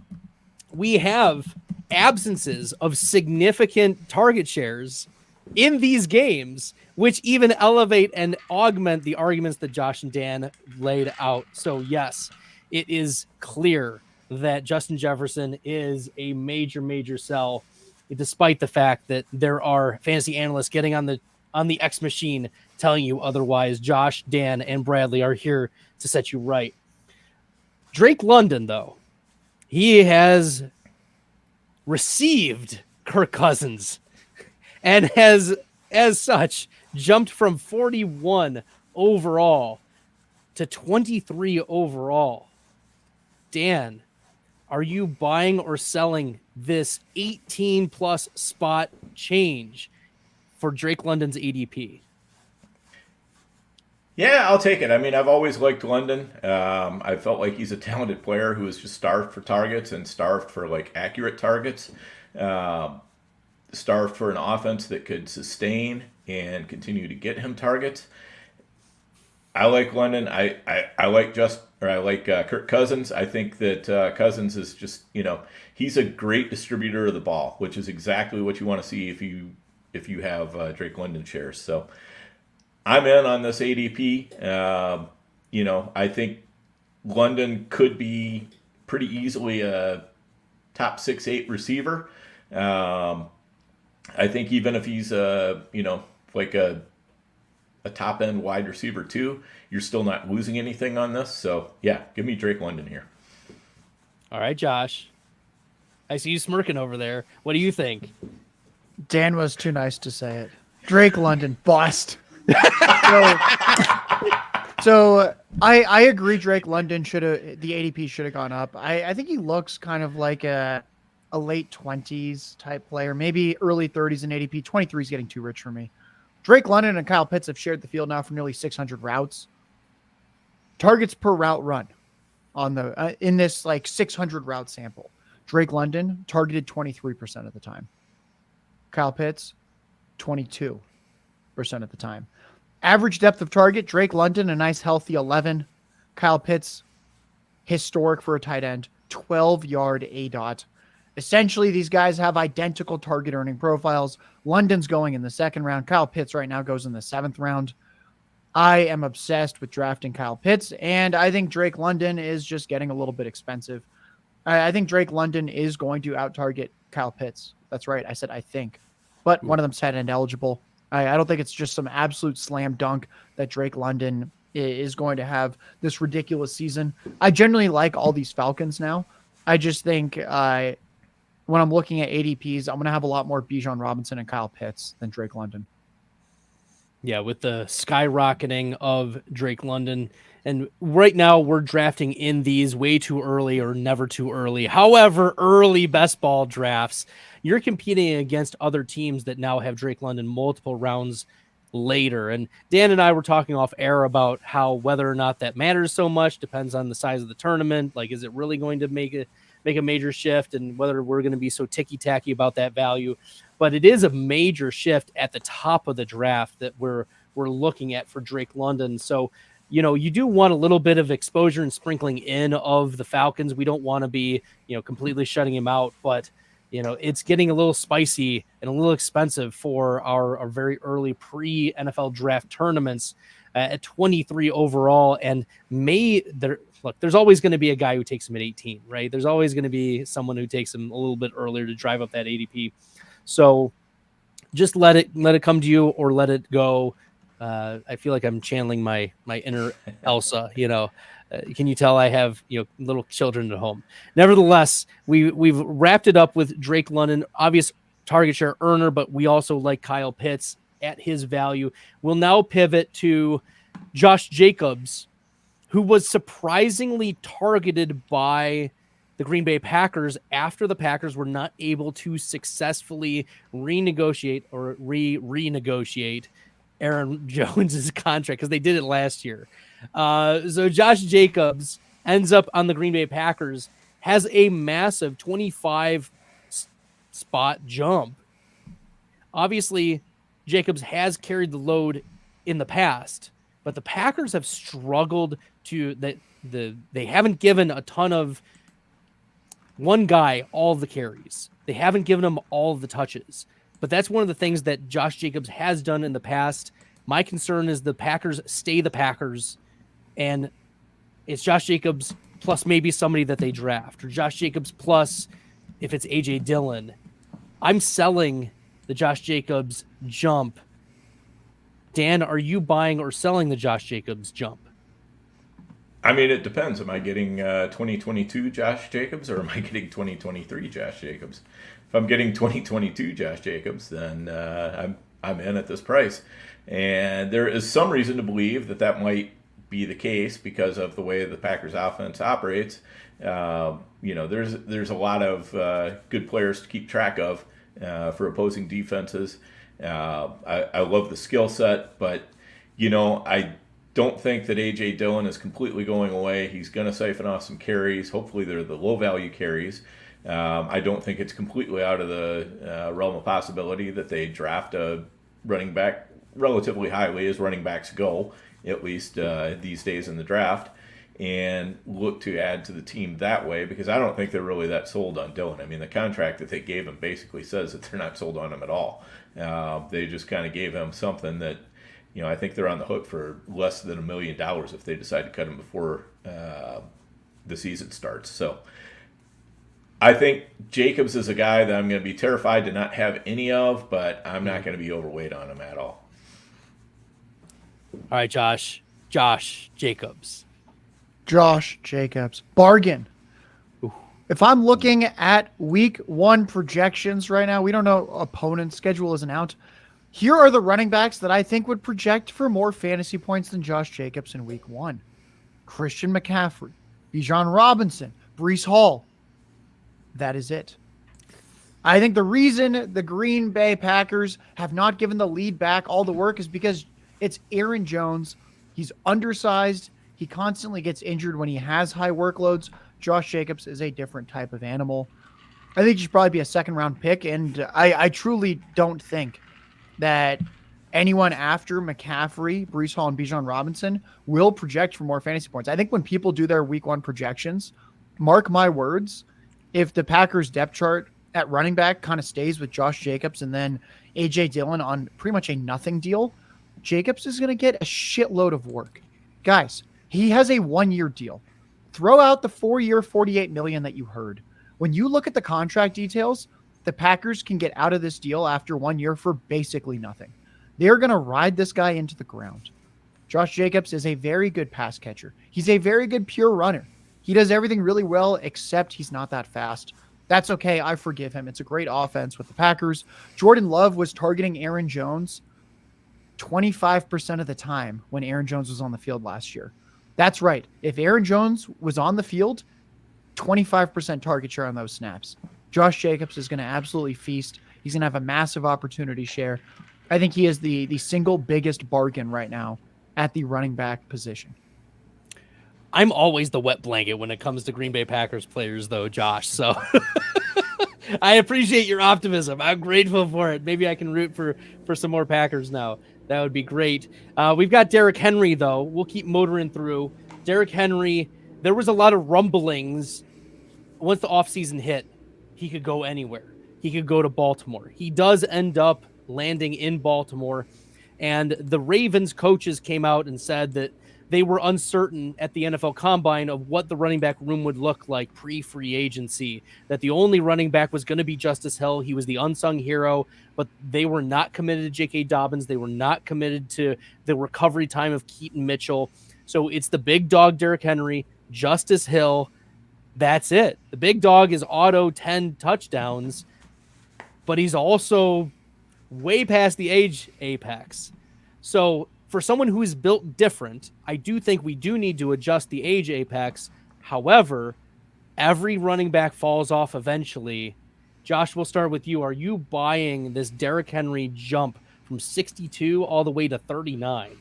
we have absences of significant target shares in these games, which even elevate and augment the arguments that Josh and Dan laid out. So yes, it is clear that Justin Jefferson is a major, major sell, despite the fact that there are fantasy analysts getting on the X machine telling you otherwise. Josh, Dan, and Bradley are here to set you right. Drake London, though, he has received Kirk Cousins and has, as such, jumped from 41 overall to 23 overall. Dan, are you buying or selling this 18-plus spot change for Drake London's ADP? Yeah, I'll take it. I mean, I've always liked London. I felt like he's a talented player who is just starved for targets and starved for like accurate targets, starved for an offense that could sustain and continue to get him targets. I like London. I like Kirk Cousins. I think that Cousins is just, he's a great distributor of the ball, which is exactly what you want to see if you have Drake London shares. So I'm in on this ADP. I think London could be pretty easily a top 6-8 receiver. I think even if he's like a top end wide receiver too, you're still not losing anything on this. So yeah, give me Drake London here. All right, Josh. I see you smirking over there. What do you think? Dan was too nice to say it. Drake London, bust. So I agree. Drake London the ADP should have gone up. I think he looks kind of like a late 20s type player, maybe early 30s in ADP. 23 is getting too rich for me. Drake London and Kyle Pitts have shared the field now for nearly 600 routes. Targets per route run on the in this like 600 route sample. Drake London targeted 23% of the time. Kyle Pitts, 22% of the time. Average depth of target, Drake London, a nice healthy 11. Kyle Pitts, historic for a tight end, 12-yard ADOT. Essentially, these guys have identical target earning profiles. London's going in the 2nd round. Kyle Pitts right now goes in the 7th round. I am obsessed with drafting Kyle Pitts, and I think Drake London is just getting a little bit expensive. I think Drake London is going to out-target Kyle Pitts. That's right. I said I think. But one of them's tight end eligible. I don't think it's just some absolute slam dunk that Drake London is going to have this ridiculous season. I generally like all these Falcons now. I just think when I'm looking at ADPs, I'm going to have a lot more Bijan Robinson and Kyle Pitts than Drake London. Yeah, with the skyrocketing of Drake London. And right now we're drafting in these way too early or never too early. However, early best ball drafts, you're competing against other teams that now have Drake London multiple rounds later. And Dan and I were talking off air about how whether or not that matters so much depends on the size of the tournament. Like, is it really going to make a major shift, and whether we're going to be so ticky-tacky about that value. But it is a major shift at the top of the draft that we're looking at for Drake London. So, you do want a little bit of exposure and sprinkling in of the Falcons. We don't want to be, completely shutting him out, but it's getting a little spicy and a little expensive for our very early pre-NFL draft tournaments at 23 overall. And there's always going to be a guy who takes him at 18, right? There's always going to be someone who takes him a little bit earlier to drive up that ADP. So just let it come to you or let it go. I feel like I'm channeling my inner Elsa, Can you tell I have little children at home? Nevertheless, we've wrapped it up with Drake London, obvious target share earner, but we also like Kyle Pitts at his value. We'll now pivot to Josh Jacobs, who was surprisingly targeted by the Green Bay Packers after the Packers were not able to successfully renegotiate Aaron Jones's contract, because they did it last year. So Josh Jacobs ends up on the Green Bay Packers, has a massive 25 spot jump. Obviously, Jacobs has carried the load in the past, but the Packers have struggled they haven't given a ton of one guy all the carries. They haven't given him all the touches. But that's one of the things that Josh Jacobs has done in the past. My concern is the Packers stay the Packers, and it's Josh Jacobs plus maybe somebody that they draft, or Josh Jacobs plus if it's A.J. Dillon. I'm selling the Josh Jacobs jump. Dan, are you buying or selling the Josh Jacobs jump? I mean, it depends. Am I getting 2022 Josh Jacobs, or am I getting 2023 Josh Jacobs? If I'm getting 2022 Josh Jacobs, then I'm in at this price. And there is some reason to believe that might be the case because of the way the Packers offense operates. There's a lot of good players to keep track of for opposing defenses. I love the skill set, but I don't think that A.J. Dillon is completely going away. He's going to siphon off some carries. Hopefully they're the low-value carries. I don't think it's completely out of the realm of possibility that they draft a running back relatively highly as running backs go, at least these days in the draft, and look to add to the team that way, because I don't think they're really that sold on Dillon. I mean, the contract that they gave him basically says that they're not sold on him at all. They just kind of gave him something that, I think they're on the hook for less than $1 million if they decide to cut him before the season starts. So I think Jacobs is a guy that I'm going to be terrified to not have any of, but I'm not going to be overweight on him at all. All right, Josh Jacobs. Josh Jacobs. Bargain. Ooh. If I'm looking at week 1 projections right now, we don't know opponent's schedule isn't out. Here are the running backs that I think would project for more fantasy points than Josh Jacobs in week 1. Christian McCaffrey, Bijan Robinson, Breece Hall. That is it. I think the reason the Green Bay Packers have not given the lead back all the work is because it's Aaron Jones. He's undersized. He constantly gets injured when he has high workloads. Josh Jacobs is a different type of animal. I think he should probably be a second-round pick, and I truly don't think that anyone after McCaffrey, Breece Hall, and Bijan Robinson will project for more fantasy points. I think when people do their week 1 projections, mark my words, if the Packers depth chart at running back kind of stays with Josh Jacobs and then A.J. Dillon on pretty much a nothing deal, Jacobs is going to get a shitload of work. Guys, he has a 1-year deal. Throw out the 4-year, $48 million that you heard. When you look at the contract details, the Packers can get out of this deal after 1 year for basically nothing. They're going to ride this guy into the ground. Josh Jacobs is a very good pass catcher. He's a very good pure runner. He does everything really well, except he's not that fast. That's okay. I forgive him. It's a great offense with the Packers. Jordan Love was targeting Aaron Jones 25% of the time when Aaron Jones was on the field last year. That's right. If Aaron Jones was on the field, 25% target share on those snaps. Josh Jacobs is going to absolutely feast. He's going to have a massive opportunity share. I think he is the single biggest bargain right now at the running back position. I'm always the wet blanket when it comes to Green Bay Packers players, though, Josh. So I appreciate your optimism. I'm grateful for it. Maybe I can root for some more Packers now. That would be great. We've got Derrick Henry, though. We'll keep motoring through. Derrick Henry, there was a lot of rumblings once the offseason hit. He could go anywhere. He could go to Baltimore. He does end up landing in Baltimore. And the Ravens coaches came out and said that they were uncertain at the NFL Combine of what the running back room would look like pre-free agency, that the only running back was going to be Justice Hill. He was the unsung hero, but they were not committed to J.K. Dobbins. They were not committed to the recovery time of Keaton Mitchell. So it's the big dog Derrick Henry, Justice Hill. That's it. The big dog is auto 10 touchdowns, but he's also way past the age apex. So for someone who is built different, I do think we do need to adjust the age apex. However, every running back falls off eventually. Josh, we'll start with you. Are you buying this Derrick Henry jump from 62 all the way to 39?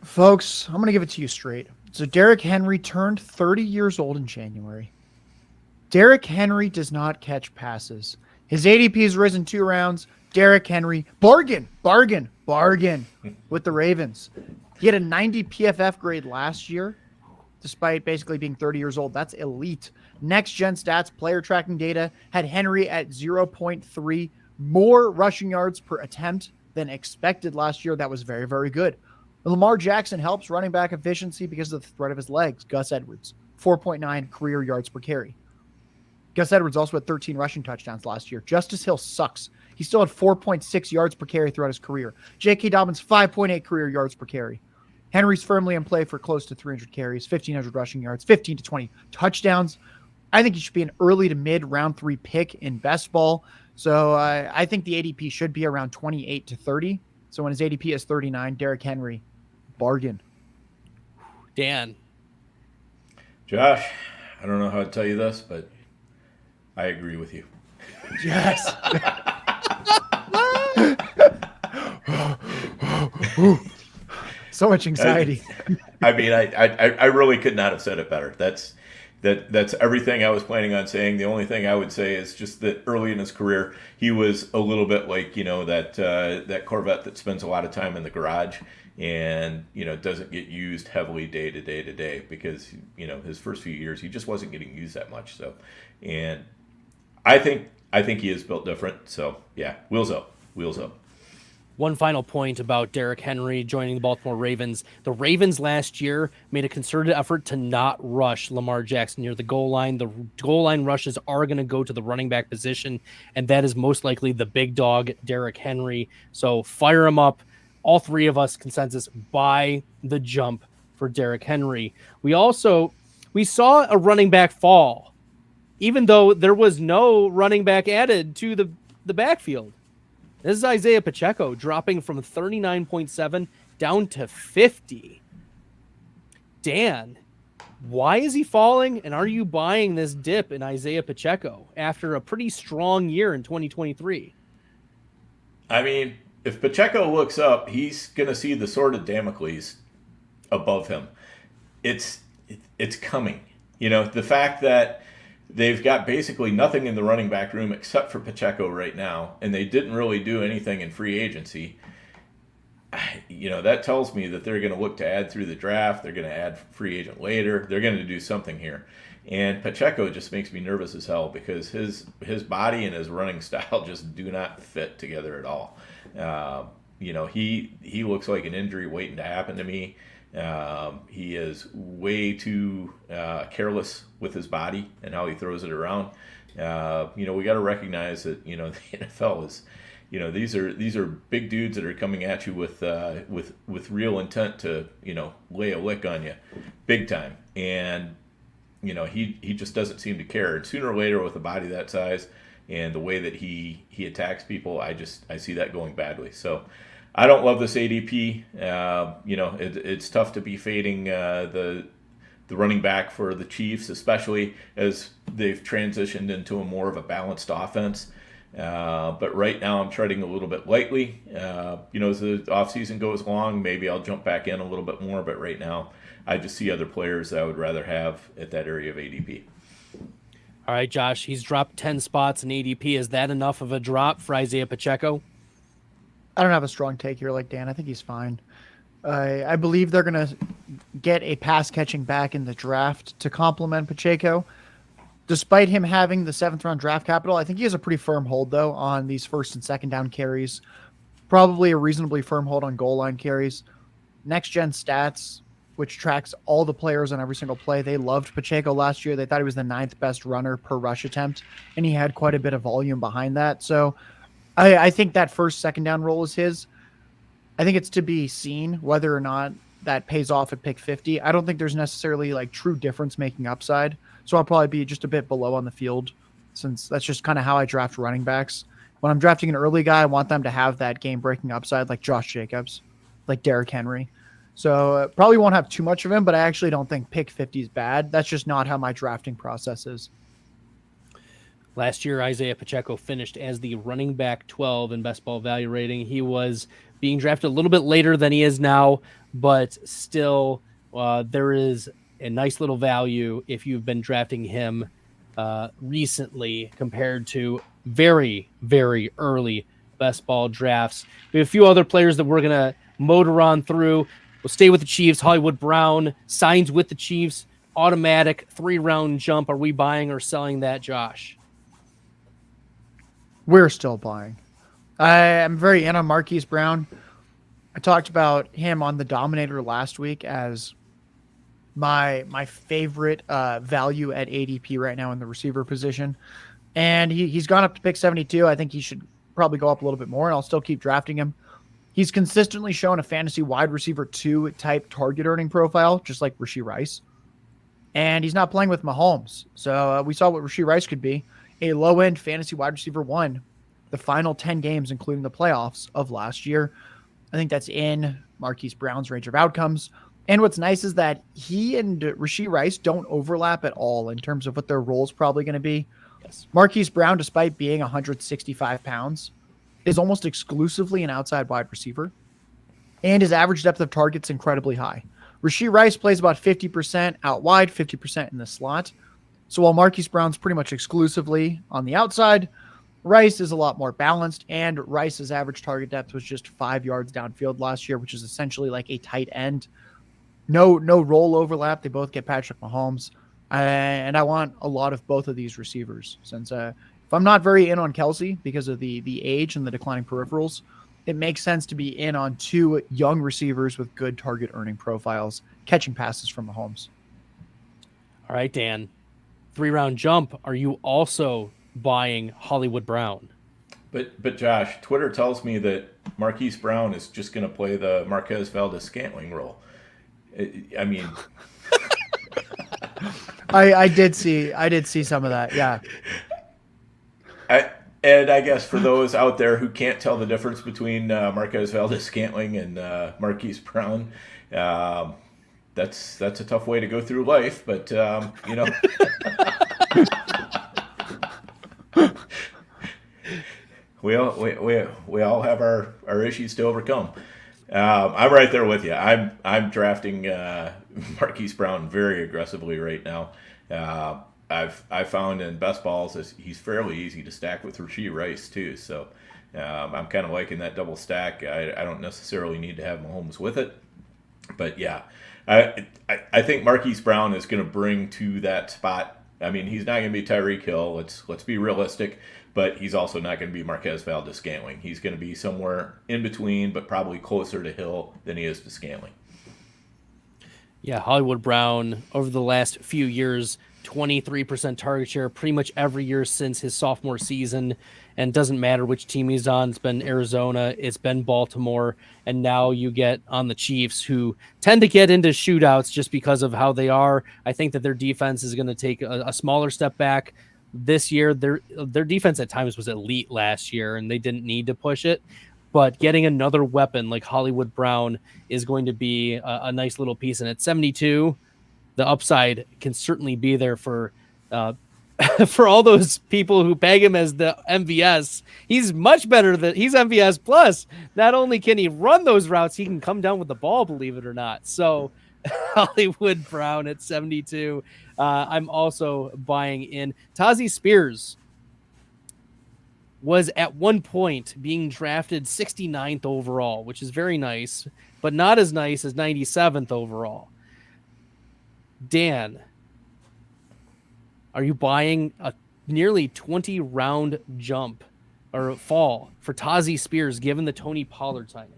Folks, I'm going to give it to you straight. So Derrick Henry turned 30 years old in January. Derrick Henry does not catch passes. His ADP has risen 2 rounds. Derrick Henry, bargain with the Ravens. He had a 90 PFF grade last year, despite basically being 30 years old. That's elite. Next gen stats, player tracking data, had Henry at 0.3 more rushing yards per attempt than expected last year. That was very, very good. Lamar Jackson helps running back efficiency because of the threat of his legs. Gus Edwards, 4.9 career yards per carry. Gus Edwards also had 13 rushing touchdowns last year. Justice Hill sucks. He still had 4.6 yards per carry throughout his career. J.K. Dobbins, 5.8 career yards per carry. Henry's firmly in play for close to 300 carries, 1,500 rushing yards, 15 to 20 touchdowns. I think he should be an early to mid round 3 pick in best ball. So I think the ADP should be around 28 to 30. So when his ADP is 39, Derrick Henry, bargain. Dan. Josh, I don't know how to tell you this, but I agree with you. Yes. So much anxiety. I mean, I really could not have said it better. That's everything I was planning on saying. The only thing I would say is just that early in his career, he was a little bit like, that Corvette that spends a lot of time in the garage and, doesn't get used heavily day to day because, his first few years, he just wasn't getting used that much. So, and I think he is built different. So yeah, wheels up. One final point about Derrick Henry joining the Baltimore Ravens. The Ravens last year made a concerted effort to not rush Lamar Jackson near the goal line. The goal line rushes are going to go to the running back position, and that is most likely the big dog, Derrick Henry. So fire him up. All 3 of us consensus buy the jump for Derrick Henry. We saw a running back fall, even though there was no running back added to the backfield. This is Isaiah Pacheco dropping from 39.7 down to 50. Dan, why is he falling? And are you buying this dip in Isaiah Pacheco after a pretty strong year in 2023? I mean, if Pacheco looks up, he's going to see the sword of Damocles above him. It's coming. The fact that they've got basically nothing in the running back room except for Pacheco right now, and they didn't really do anything in free agency. That tells me that they're going to look to add through the draft. They're going to add free agent later. They're going to do something here. And Pacheco just makes me nervous as hell because his body and his running style just do not fit together at all. He looks like an injury waiting to happen to me. He is way too careless with his body and how he throws it around. We got to recognize that the NFL is, these are big dudes that are coming at you with real intent to lay a lick on you, big time. And he just doesn't seem to care. And sooner or later, with a body that size and the way that he attacks people, I see that going badly. So I don't love this ADP. It's tough to be fading the running back for the Chiefs, especially as they've transitioned into a more of a balanced offense. But right now I'm treading a little bit lightly. As the offseason goes along, maybe I'll jump back in a little bit more. But right now I just see other players that I would rather have at that area of ADP. All right, Josh, he's dropped 10 spots in ADP. Is that enough of a drop for Isaiah Pacheco? I don't have a strong take here like Dan. I think he's fine. I believe they're going to get a pass catching back in the draft to complement Pacheco. Despite him having the 7th round draft capital, I think he has a pretty firm hold, though, on these 1st and 2nd down carries. Probably a reasonably firm hold on goal line carries. Next gen stats, which tracks all the players on every single play. They loved Pacheco last year. They thought he was the 9th best runner per rush attempt, and he had quite a bit of volume behind that. So I think that 1st, 2nd down role is his. I think it's to be seen whether or not that pays off at pick 50. I don't think there's necessarily like true difference making upside. So I'll probably be just a bit below on the field, since that's just kind of how I draft running backs. When I'm drafting an early guy, I want them to have that game breaking upside like Josh Jacobs, like Derrick Henry. So probably won't have too much of him, but I actually don't think pick 50 is bad. That's just not how my drafting process is. Last year, Isaiah Pacheco finished as the running back 12 in best ball value rating. He was being drafted a little bit later than he is now, but still there is a nice little value if you've been drafting him recently compared to very, very early best ball drafts. We have a few other players that we're going to motor on through. We'll stay with the Chiefs. Hollywood Brown signs with the Chiefs. Automatic 3-round jump. Are we buying or selling that, Josh? We're still buying. I am very in on Marquise Brown. I talked about him on the Dominator last week as my favorite value at ADP right now in the receiver position. And he's gone up to pick 72. I think he should probably go up a little bit more, and I'll still keep drafting him. He's consistently shown a fantasy wide receiver 2 type target earning profile, just like Rashee Rice. And he's not playing with Mahomes. So we saw what Rashee Rice could be. A low-end fantasy wide receiver 1, the final 10 games, including the playoffs of last year. I think that's in Marquise Brown's range of outcomes. And what's nice is that he and Rashee Rice don't overlap at all in terms of what their role is probably going to be. Yes. Marquise Brown, despite being 165 pounds, is almost exclusively an outside wide receiver. And his average depth of target's incredibly high. Rashee Rice plays about 50% out wide, 50% in the slot. So while Marquise Brown's pretty much exclusively on the outside, Rice is a lot more balanced, and Rice's average target depth was just 5 yards downfield last year, which is essentially like a tight end. No role overlap. They both get Patrick Mahomes. And I want a lot of both of these receivers, since if I'm not very in on Kelce because of the age and the declining peripherals, it makes sense to be in on 2 young receivers with good target earning profiles, catching passes from Mahomes. All right, Dan. 3-round jump. Are you also buying Hollywood Brown? But Josh, Twitter tells me that Marquise Brown is just going to play the Marquez Valdez-Scantling role. I mean, I did see some of that. Yeah. And I guess for those out there who can't tell the difference between Marquez Valdez-Scantling and Marquise Brown, that's a tough way to go through life. But you know, we all have our issues to overcome. I'm right there with you. I'm drafting Marquise Brown very aggressively right now. I've found in best balls he's fairly easy to stack with Rashee Rice too. So I'm kind of liking that double stack. I don't necessarily need to have Mahomes with it, but yeah, I think Marquise Brown is going to bring to that spot. I mean, he's not going to be Tyreek Hill. Let's be realistic. But he's also not going to be Marquez Valdez-Scantling. He's going to be somewhere in between, but probably closer to Hill than he is to Scantling. Yeah, Hollywood Brown, over the last few years, 23% target share pretty much every year since his sophomore season. And doesn't matter which team he's on. It's been Arizona, it's been Baltimore, and now you get on the Chiefs, who tend to get into shootouts just because of how they are. I think that their defense is going to take a smaller step back this year. Their defense at times was elite last year, and they didn't need to push it. But getting another weapon like Hollywood Brown is going to be a nice little piece. And at 72, the upside can certainly be there for for all those people who peg him as the MVS. He's much better than he's MVS plus. Not only can he run those routes, he can come down with the ball, believe it or not. So Hollywood Brown at 72. I'm also buying in. Tyjae Spears was at one point being drafted 69th overall, which is very nice, but not as nice as 97th overall. Dan, are you buying a nearly 20 round jump or fall for Tyjae Spears given the Tony Pollard signing?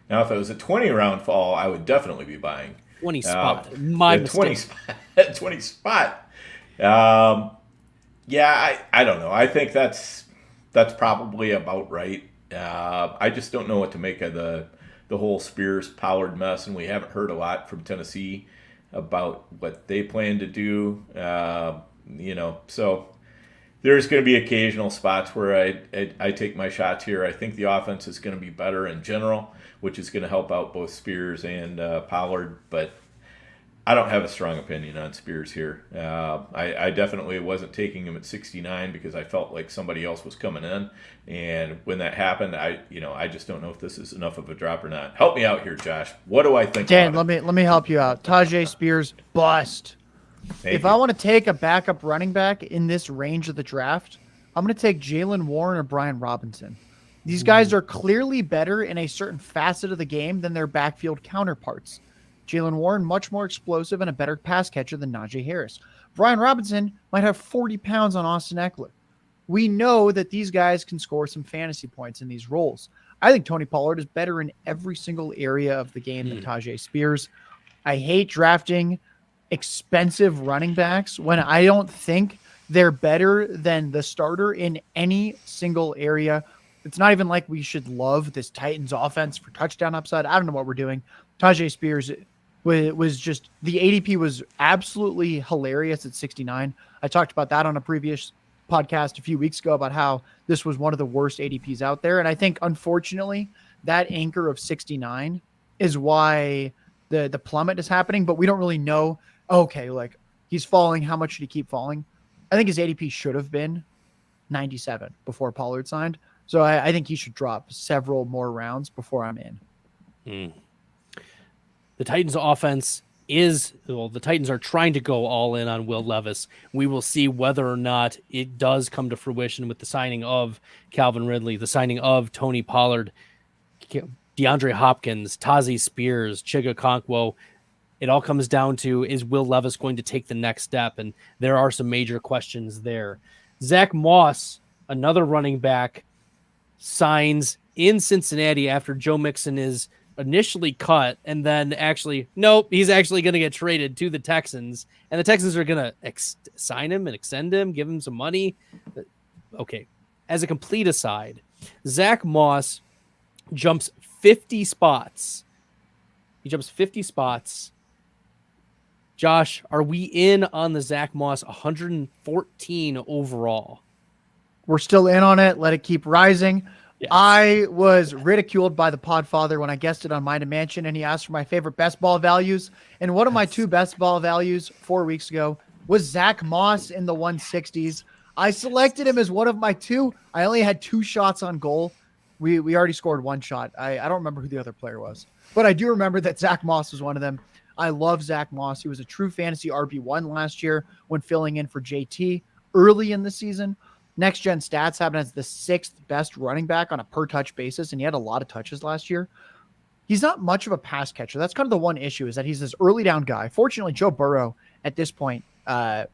Now, if it was a 20 round fall, I would definitely be buying. 20 spot. My mistake. 20 spot. Yeah, I don't know. I think that's probably about right. I just don't know what to make of the the whole Spears Pollard mess, and we haven't heard a lot from Tennessee about what they plan to do. So there's going to be occasional spots where I take my shots here. I think the offense is going to be better in general, which is going to help out both Spears and Pollard, but I don't have a strong opinion on Spears here. I definitely wasn't taking him at 69 because I felt like somebody else was coming in, and when that happened, I just don't know if this is enough of a drop or not. Help me out here, Josh. What do I think? Dan, about let me help you out. Tyjae Spears, bust. If I want to take a backup running back in this range of the draft, I'm going to take Jalen Warren or Brian Robinson. These guys are clearly better in a certain facet of the game than their backfield counterparts. Jalen Warren, much more explosive and a better pass catcher than Najee Harris. Brian Robinson might have 40 pounds on Austin Eckler. We know that these guys can score some fantasy points in these roles. I think Tony Pollard is better in every single area of the game than Tyjae Spears. I hate drafting expensive running backs when I don't think they're better than the starter in any single area. It's not even like we should love this Titans offense for touchdown upside. I don't know what we're doing. Tyjae Spears was just, the ADP was absolutely hilarious at 69. I talked about that on a previous podcast a few weeks ago about how this was one of the worst ADPs out there. And I think, unfortunately, that anchor of 69 is why the plummet is happening, but we don't really know, okay, like he's falling. How much should he keep falling? I think his ADP should have been 97 before Pollard signed. So I think he should drop several more rounds before I'm in. The Titans offense the Titans are trying to go all in on Will Levis. We will see whether or not it does come to fruition with the signing of Calvin Ridley, the signing of Tony Pollard, DeAndre Hopkins, Tyjae Spears, Chig Okonkwo. It all comes down to, is Will Levis going to take the next step? And there are some major questions there. Zach Moss, another running back, signs in Cincinnati after Joe Mixon is initially cut, and then he's actually going to get traded to the Texans, and the Texans are going to sign him and extend him, give him some money. Okay. As a complete aside, Zach Moss jumps 50 spots. He jumps 50 spots. Josh, are we in on the Zach Moss 114 overall? We're still in on it. Let it keep rising. Yes. I was ridiculed by the Podfather when I guested on Mind and Mansion, and he asked for my favorite best ball values. And one of my two best ball values 4 weeks ago was Zach Moss in the 160s. I selected him as one of my two. I only had 2 shots on goal. We already scored 1 shot. I don't remember who the other player was, but I do remember that Zach Moss was one of them. I love Zach Moss. He was a true fantasy RB1 last year when filling in for JT early in the season. Next Gen Stats have him as the 6th best running back on a per touch basis, and he had a lot of touches last year. He's not much of a pass catcher. That's kind of the one issue, is that he's this early down guy. Fortunately, Joe Burrow at this point has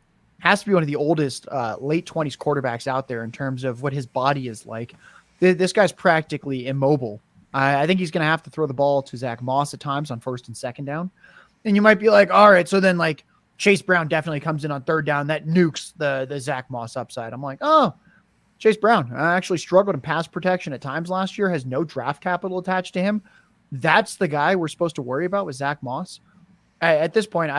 to be one of the oldest late 20s quarterbacks out there in terms of what his body is like. This guy's practically immobile. I think he's going to have to throw the ball to Zach Moss at times on 1st and 2nd down. And you might be like, all right, so then like Chase Brown definitely comes in on 3rd down. That nukes the Zach Moss upside. I'm like, oh, Chase Brown actually struggled in pass protection at times last year, has no draft capital attached to him. That's the guy we're supposed to worry about with Zach Moss. At this point,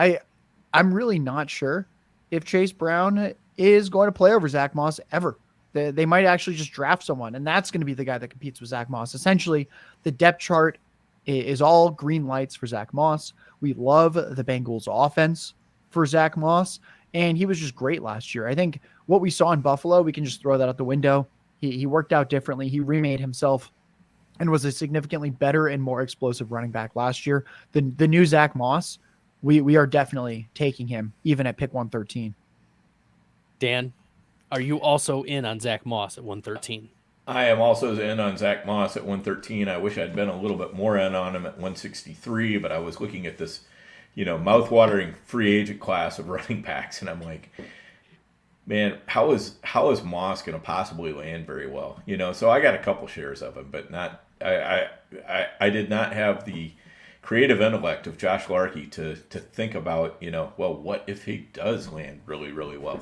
I'm really not sure if Chase Brown is going to play over Zach Moss ever. They might actually just draft someone, and that's going to be the guy that competes with Zach Moss. Essentially, the depth chart is all green lights for Zach Moss. We love the Bengals offense for Zach Moss, and he was just great last year. I think what we saw in Buffalo, we can just throw that out the window. He worked out differently. He remade himself and was a significantly better and more explosive running back last year. The new Zach Moss, we are definitely taking him even at pick 113. Dan, are you also in on Zach Moss at 113? I am also in on Zach Moss at 113. I wish I'd been a little bit more in on him at 163, but I was looking at this, mouth-watering free agent class of running backs, and I'm like, man, how is Moss going to possibly land very well? So I got a couple shares of him, but not. I did not have the creative intellect of Josh Larky to think about, well, what if he does land really, really well?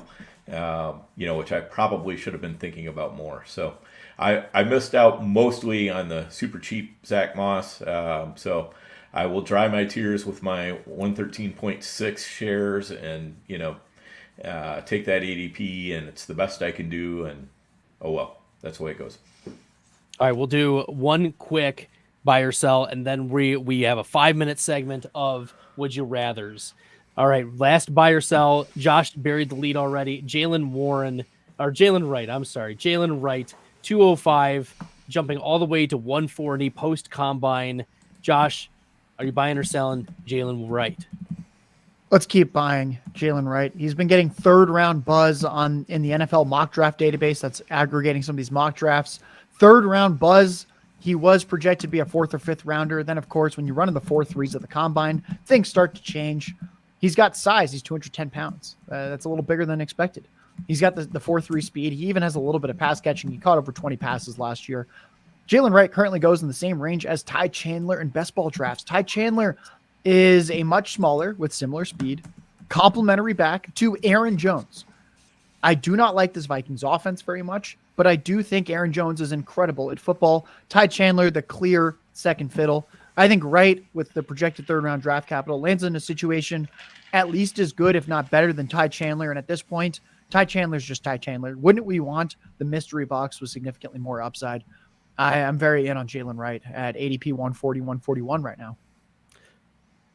which I probably should have been thinking about more. So I missed out mostly on the super cheap Zach Moss. So I will dry my tears with my 113.6 shares and, take that ADP, and it's the best I can do. And oh well, that's the way it goes. All right, we'll do one quick buy or sell, and then we have a 5-minute segment of Would You Rathers. All right, last buy or sell. Josh buried the lead already. Jalen Wright, 205, jumping all the way to 140 post-combine. Josh, are you buying or selling Jalen Wright? Let's keep buying Jalen Wright. He's been getting third-round buzz in the NFL mock draft database that's aggregating some of these mock drafts. Third-round buzz. He was projected to be a fourth or fifth rounder. Then, of course, when you run in the 4.3s at the combine, things start to change. He's got size. He's 210 pounds. That's a little bigger than expected. He's got the 4.3 speed. He even has a little bit of pass catching. He caught over 20 passes last year. Jalen Wright currently goes in the same range as Ty Chandler in best ball drafts. Ty Chandler is a much smaller with similar speed, complementary back to Aaron Jones. I do not like this Vikings offense very much, but I do think Aaron Jones is incredible at football. Ty Chandler, the clear second fiddle. I think Wright, with the projected third-round draft capital, lands in a situation at least as good, if not better, than Ty Chandler. And at this point, Ty Chandler's just Ty Chandler. Wouldn't we want the mystery box with significantly more upside? I'm very in on Jalen Wright at ADP 140, 141 right now.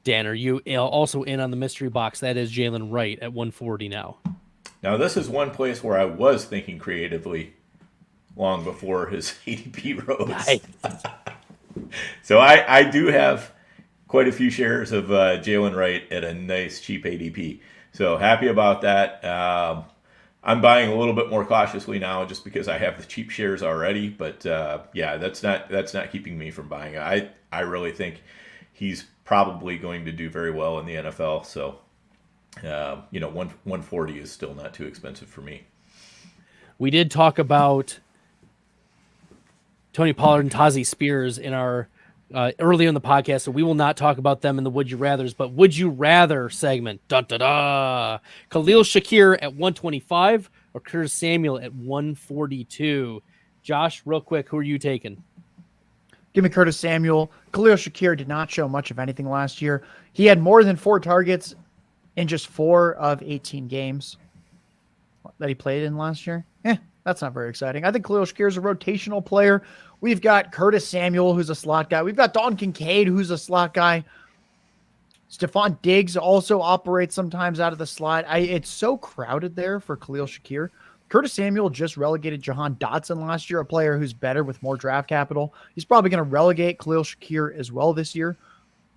Dan, are you also in on the mystery box? That is Jalen Wright at 140 now. Now, this is one place where I was thinking creatively long before his ADP rose. Nice. So I do have quite a few shares of Jalen Wright at a nice cheap ADP. So happy about that. I'm buying a little bit more cautiously now just because I have the cheap shares already. But that's not keeping me from buying. I really think he's probably going to do very well in the NFL. So 140 is still not too expensive for me. We did talk about Tony Pollard and Tyjae Spears in our earlier in the podcast, so we will not talk about them in the Would You Rathers, but Would You Rather segment. Khalil Shakir at 125 or Curtis Samuel at 142. Josh, real quick, who are you taking? Give me Curtis Samuel. Khalil Shakir did not show much of anything last year. He had more than 4 targets in just 4 of 18 games that he played in last year. That's not very exciting. I think Khalil Shakir is a rotational player. We've got Curtis Samuel, who's a slot guy. We've got Don Kincaid, who's a slot guy. Stephon Diggs also operates sometimes out of the slot. It's so crowded there for Khalil Shakir. Curtis Samuel just relegated Jahan Dotson last year, a player who's better with more draft capital. He's probably going to relegate Khalil Shakir as well this year.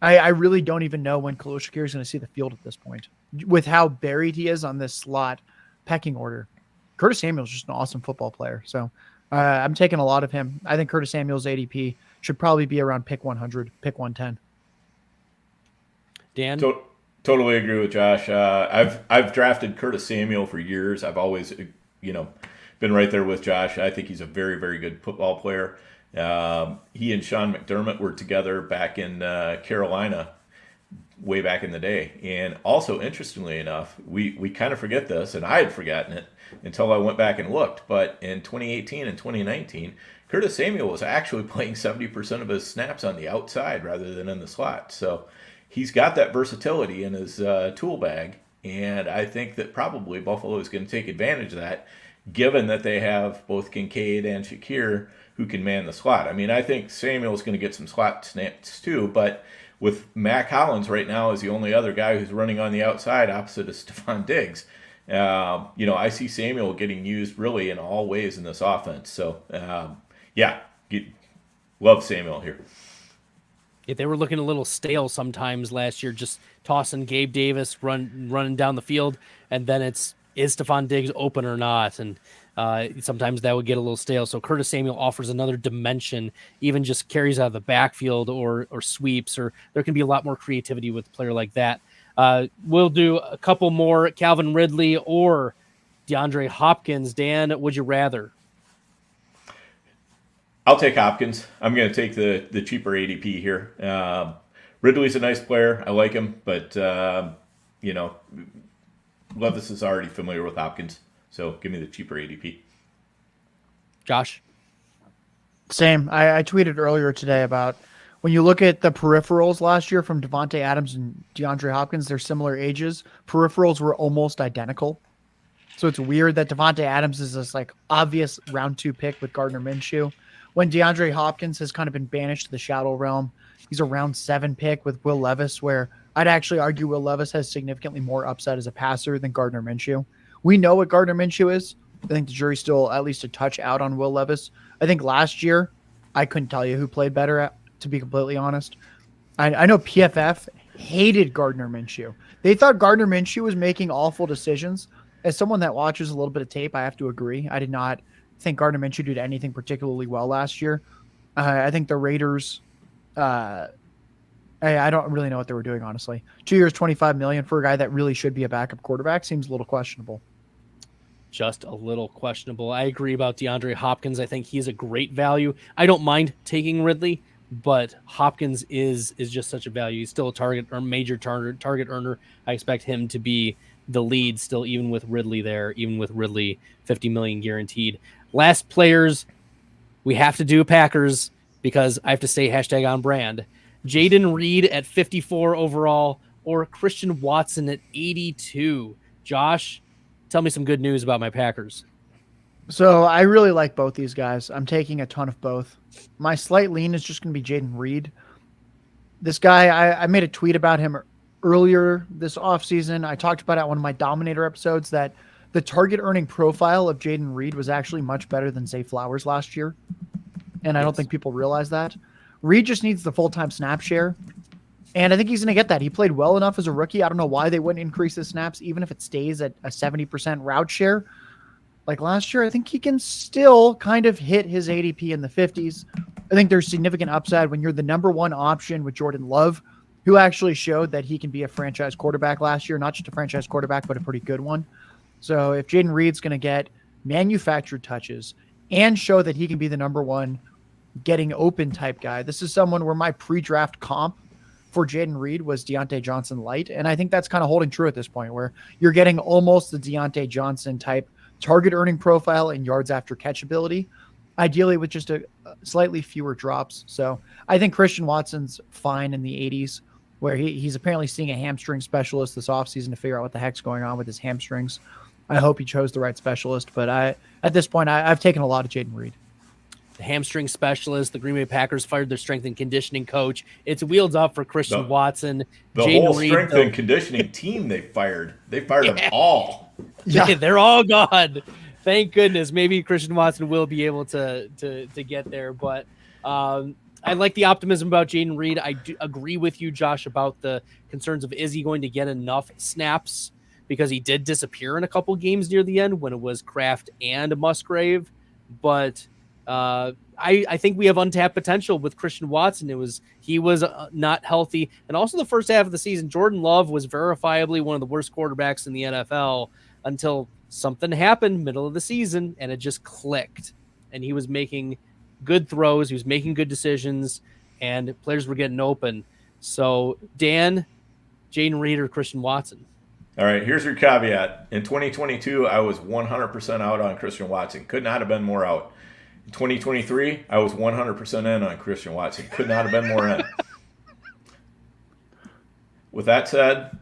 I really don't even know when Khalil Shakir is going to see the field at this point, with how buried he is on this slot pecking order. Curtis Samuel is just an awesome football player. So I'm taking a lot of him. I think Curtis Samuel's ADP should probably be around pick 100, pick 110. Dan? Totally agree with Josh. I've drafted Curtis Samuel for years. I've always, been right there with Josh. I think he's a very, very good football player. He and Sean McDermott were together back in Carolina way back in the day. And also, interestingly enough, we kind of forget this, and I had forgotten it until I went back and looked. But in 2018 and 2019, Curtis Samuel was actually playing 70% of his snaps on the outside rather than in the slot. So he's got that versatility in his tool bag, and I think that probably Buffalo is going to take advantage of that, given that they have both Kincaid and Shakir who can man the slot. I mean, I think Samuel's going to get some slot snaps too, but with Mac Hollins right now as the only other guy who's running on the outside opposite of Stephon Diggs, I see Samuel getting used really in all ways in this offense. So, love Samuel here. Yeah, they were looking a little stale sometimes last year, just tossing Gabe Davis running down the field, and then is Stephon Diggs open or not? And sometimes that would get a little stale. So Curtis Samuel offers another dimension, even just carries out of the backfield or sweeps, or there can be a lot more creativity with a player like that. We'll do a couple more, Calvin Ridley or DeAndre Hopkins. Dan, would you rather? I'll take Hopkins. I'm going to take the cheaper ADP here. Ridley's a nice player. I like him, but Levis is already familiar with Hopkins. So give me the cheaper ADP. Josh? Same. I tweeted earlier today about when you look at the peripherals last year from Devontae Adams and DeAndre Hopkins, they're similar ages. Peripherals were almost identical. So it's weird that Devontae Adams is this like obvious round 2 pick with Gardner Minshew, when DeAndre Hopkins has kind of been banished to the shadow realm. He's a round 7 pick with Will Levis, where I'd actually argue Will Levis has significantly more upside as a passer than Gardner Minshew. We know what Gardner Minshew is. I think the jury's still at least a touch out on Will Levis. I think last year, I couldn't tell you who played better, to be completely honest. I know PFF hated Gardner Minshew. They thought Gardner Minshew was making awful decisions. As someone that watches a little bit of tape, I have to agree. I did not think Gardner Minshew did anything particularly well last year. I think the Raiders, I don't really know what they were doing, honestly. 2 years, $25 million for a guy that really should be a backup quarterback seems a little questionable. Just a little questionable. I agree about DeAndre Hopkins. I think he's a great value. I don't mind taking Ridley, but Hopkins is just such a value. He's still a target or major target earner. I expect him to be the lead still, even with Ridley there, even with Ridley $50 million guaranteed. Last players, we have to do Packers because I have to say hashtag on brand. Jaden Reed at 54 overall or Christian Watson at 82. Josh, tell me some good news about my Packers. So I really like both these guys. I'm taking a ton of both. My slight lean is just going to be Jaden Reed. This guy, I made a tweet about him earlier this offseason. I talked about it on one of my Dominator episodes that the target earning profile of Jaden Reed was actually much better than Zay Flowers last year. And I don't think people realize that. Reed just needs the full-time snap share. And I think he's going to get that. He played well enough as a rookie. I don't know why they wouldn't increase his snaps, even if it stays at a 70% route share. Like last year, I think he can still kind of hit his ADP in the 50s. I think there's significant upside when you're the number 1 option with Jordan Love, who actually showed that he can be a franchise quarterback last year. Not just a franchise quarterback, but a pretty good one. So if Jaden Reed's going to get manufactured touches and show that he can be the number 1 getting open type guy, this is someone where my pre-draft comp for Jaden Reed was Deontay Johnson light. And I think that's kind of holding true at this point, where you're getting almost the Deontay Johnson type target earning profile and yards after catch ability, ideally with just a slightly fewer drops. So I think Christian Watson's fine in the 80s, where he's apparently seeing a hamstring specialist this offseason to figure out what the heck's going on with his hamstrings. I hope he chose the right specialist, but at this point, I've taken a lot of Jaden Reed. The hamstring specialist, the Green Bay Packers fired their strength and conditioning coach. It's wheels up for Christian Watson. The Jaden whole Reed, strength and conditioning team they fired. They fired them all. Yeah, they're all gone. Thank goodness. Maybe Christian Watson will be able to get there. But I like the optimism about Jaden Reed. I do agree with you, Josh, about the concerns of is he going to get enough snaps, because he did disappear in a couple games near the end when it was Kraft and Musgrave. But I think we have untapped potential with Christian Watson. He was not healthy. And also the first half of the season, Jordan Love was verifiably one of the worst quarterbacks in the NFL until something happened middle of the season and it just clicked. And he was making good throws. He was making good decisions and players were getting open. So Dan, Jaden Reed or Christian Watson? All right, here's your caveat. In 2022, I was 100% out on Christian Watson. Could not have been more out. In 2023, I was 100% in on Christian Watson. Could not have been more in. With that said,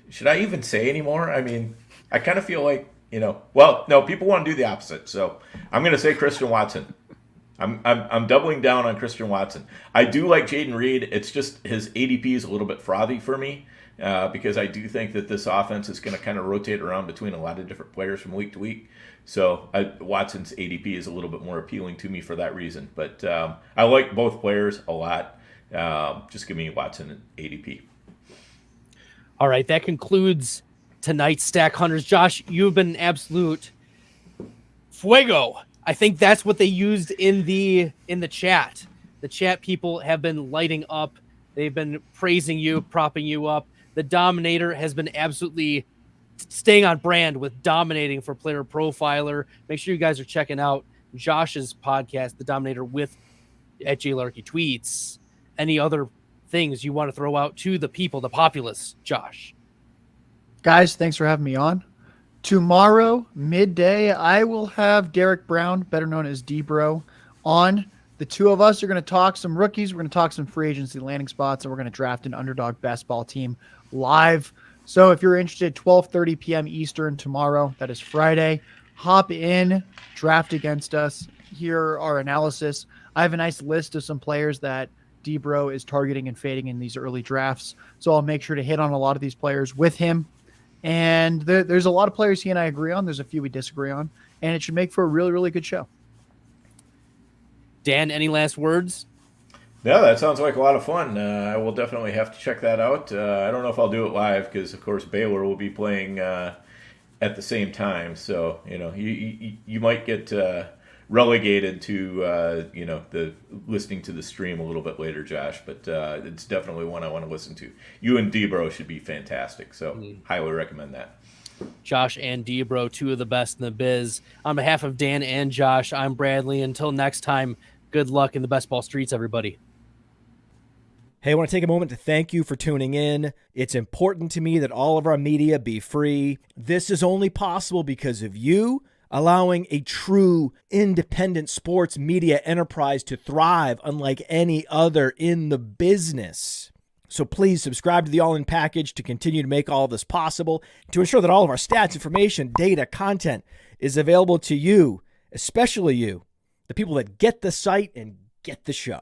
should I even say anymore? I mean, I kind of feel like, well, no, people want to do the opposite. So I'm going to say Christian Watson. I'm doubling down on Christian Watson. I do like Jaden Reed. It's just his ADP is a little bit frothy for me because I do think that this offense is going to kind of rotate around between a lot of different players from week to week. So Watson's ADP is a little bit more appealing to me for that reason. But I like both players a lot. Just give me Watson and ADP. All right, that concludes tonight's Stack Hunters. Josh, you've been an absolute fuego. I think that's what they used in the chat. The chat people have been lighting up. They've been praising you, propping you up. The Dominator has been absolutely staying on brand with dominating for Player Profiler. Make sure you guys are checking out Josh's podcast, The Dominator, with @JLarky Tweets. Any other things you want to throw out to the people, the populace, Josh? Guys, thanks for having me on. Tomorrow, midday, I will have Derrick Brown, better known as D-Bro, on. The two of us are going to talk some rookies. We're going to talk some free agency landing spots, and we're going to draft an underdog best ball team live. So if you're interested, 12:30 p.m. Eastern tomorrow, that is Friday, hop in, draft against us, hear our analysis. I have a nice list of some players that D-Bro is targeting and fading in these early drafts. So I'll make sure to hit on a lot of these players with him. And there's a lot of players he and I agree on. There's a few we disagree on. And it should make for a really, really good show. Dan, any last words? No, that sounds like a lot of fun. I will definitely have to check that out. I don't know if I'll do it live because, of course, Baylor will be playing at the same time. So, you might get relegated to, the listening to the stream a little bit later, Josh. But it's definitely one I want to listen to. You and D-Bro should be fantastic. So highly recommend that. Josh and D-Bro, two of the best in the biz. On behalf of Dan and Josh, I'm Bradley. Until next time, good luck in the best ball streets, everybody. Hey, I want to take a moment to thank you for tuning in. It's important to me that all of our media be free. This is only possible because of you allowing a true independent sports media enterprise to thrive unlike any other in the business. So please subscribe to the All In Package to continue to make all of this possible, to ensure that all of our stats, information, data, content is available to you, especially you, the people that get the site and get the show.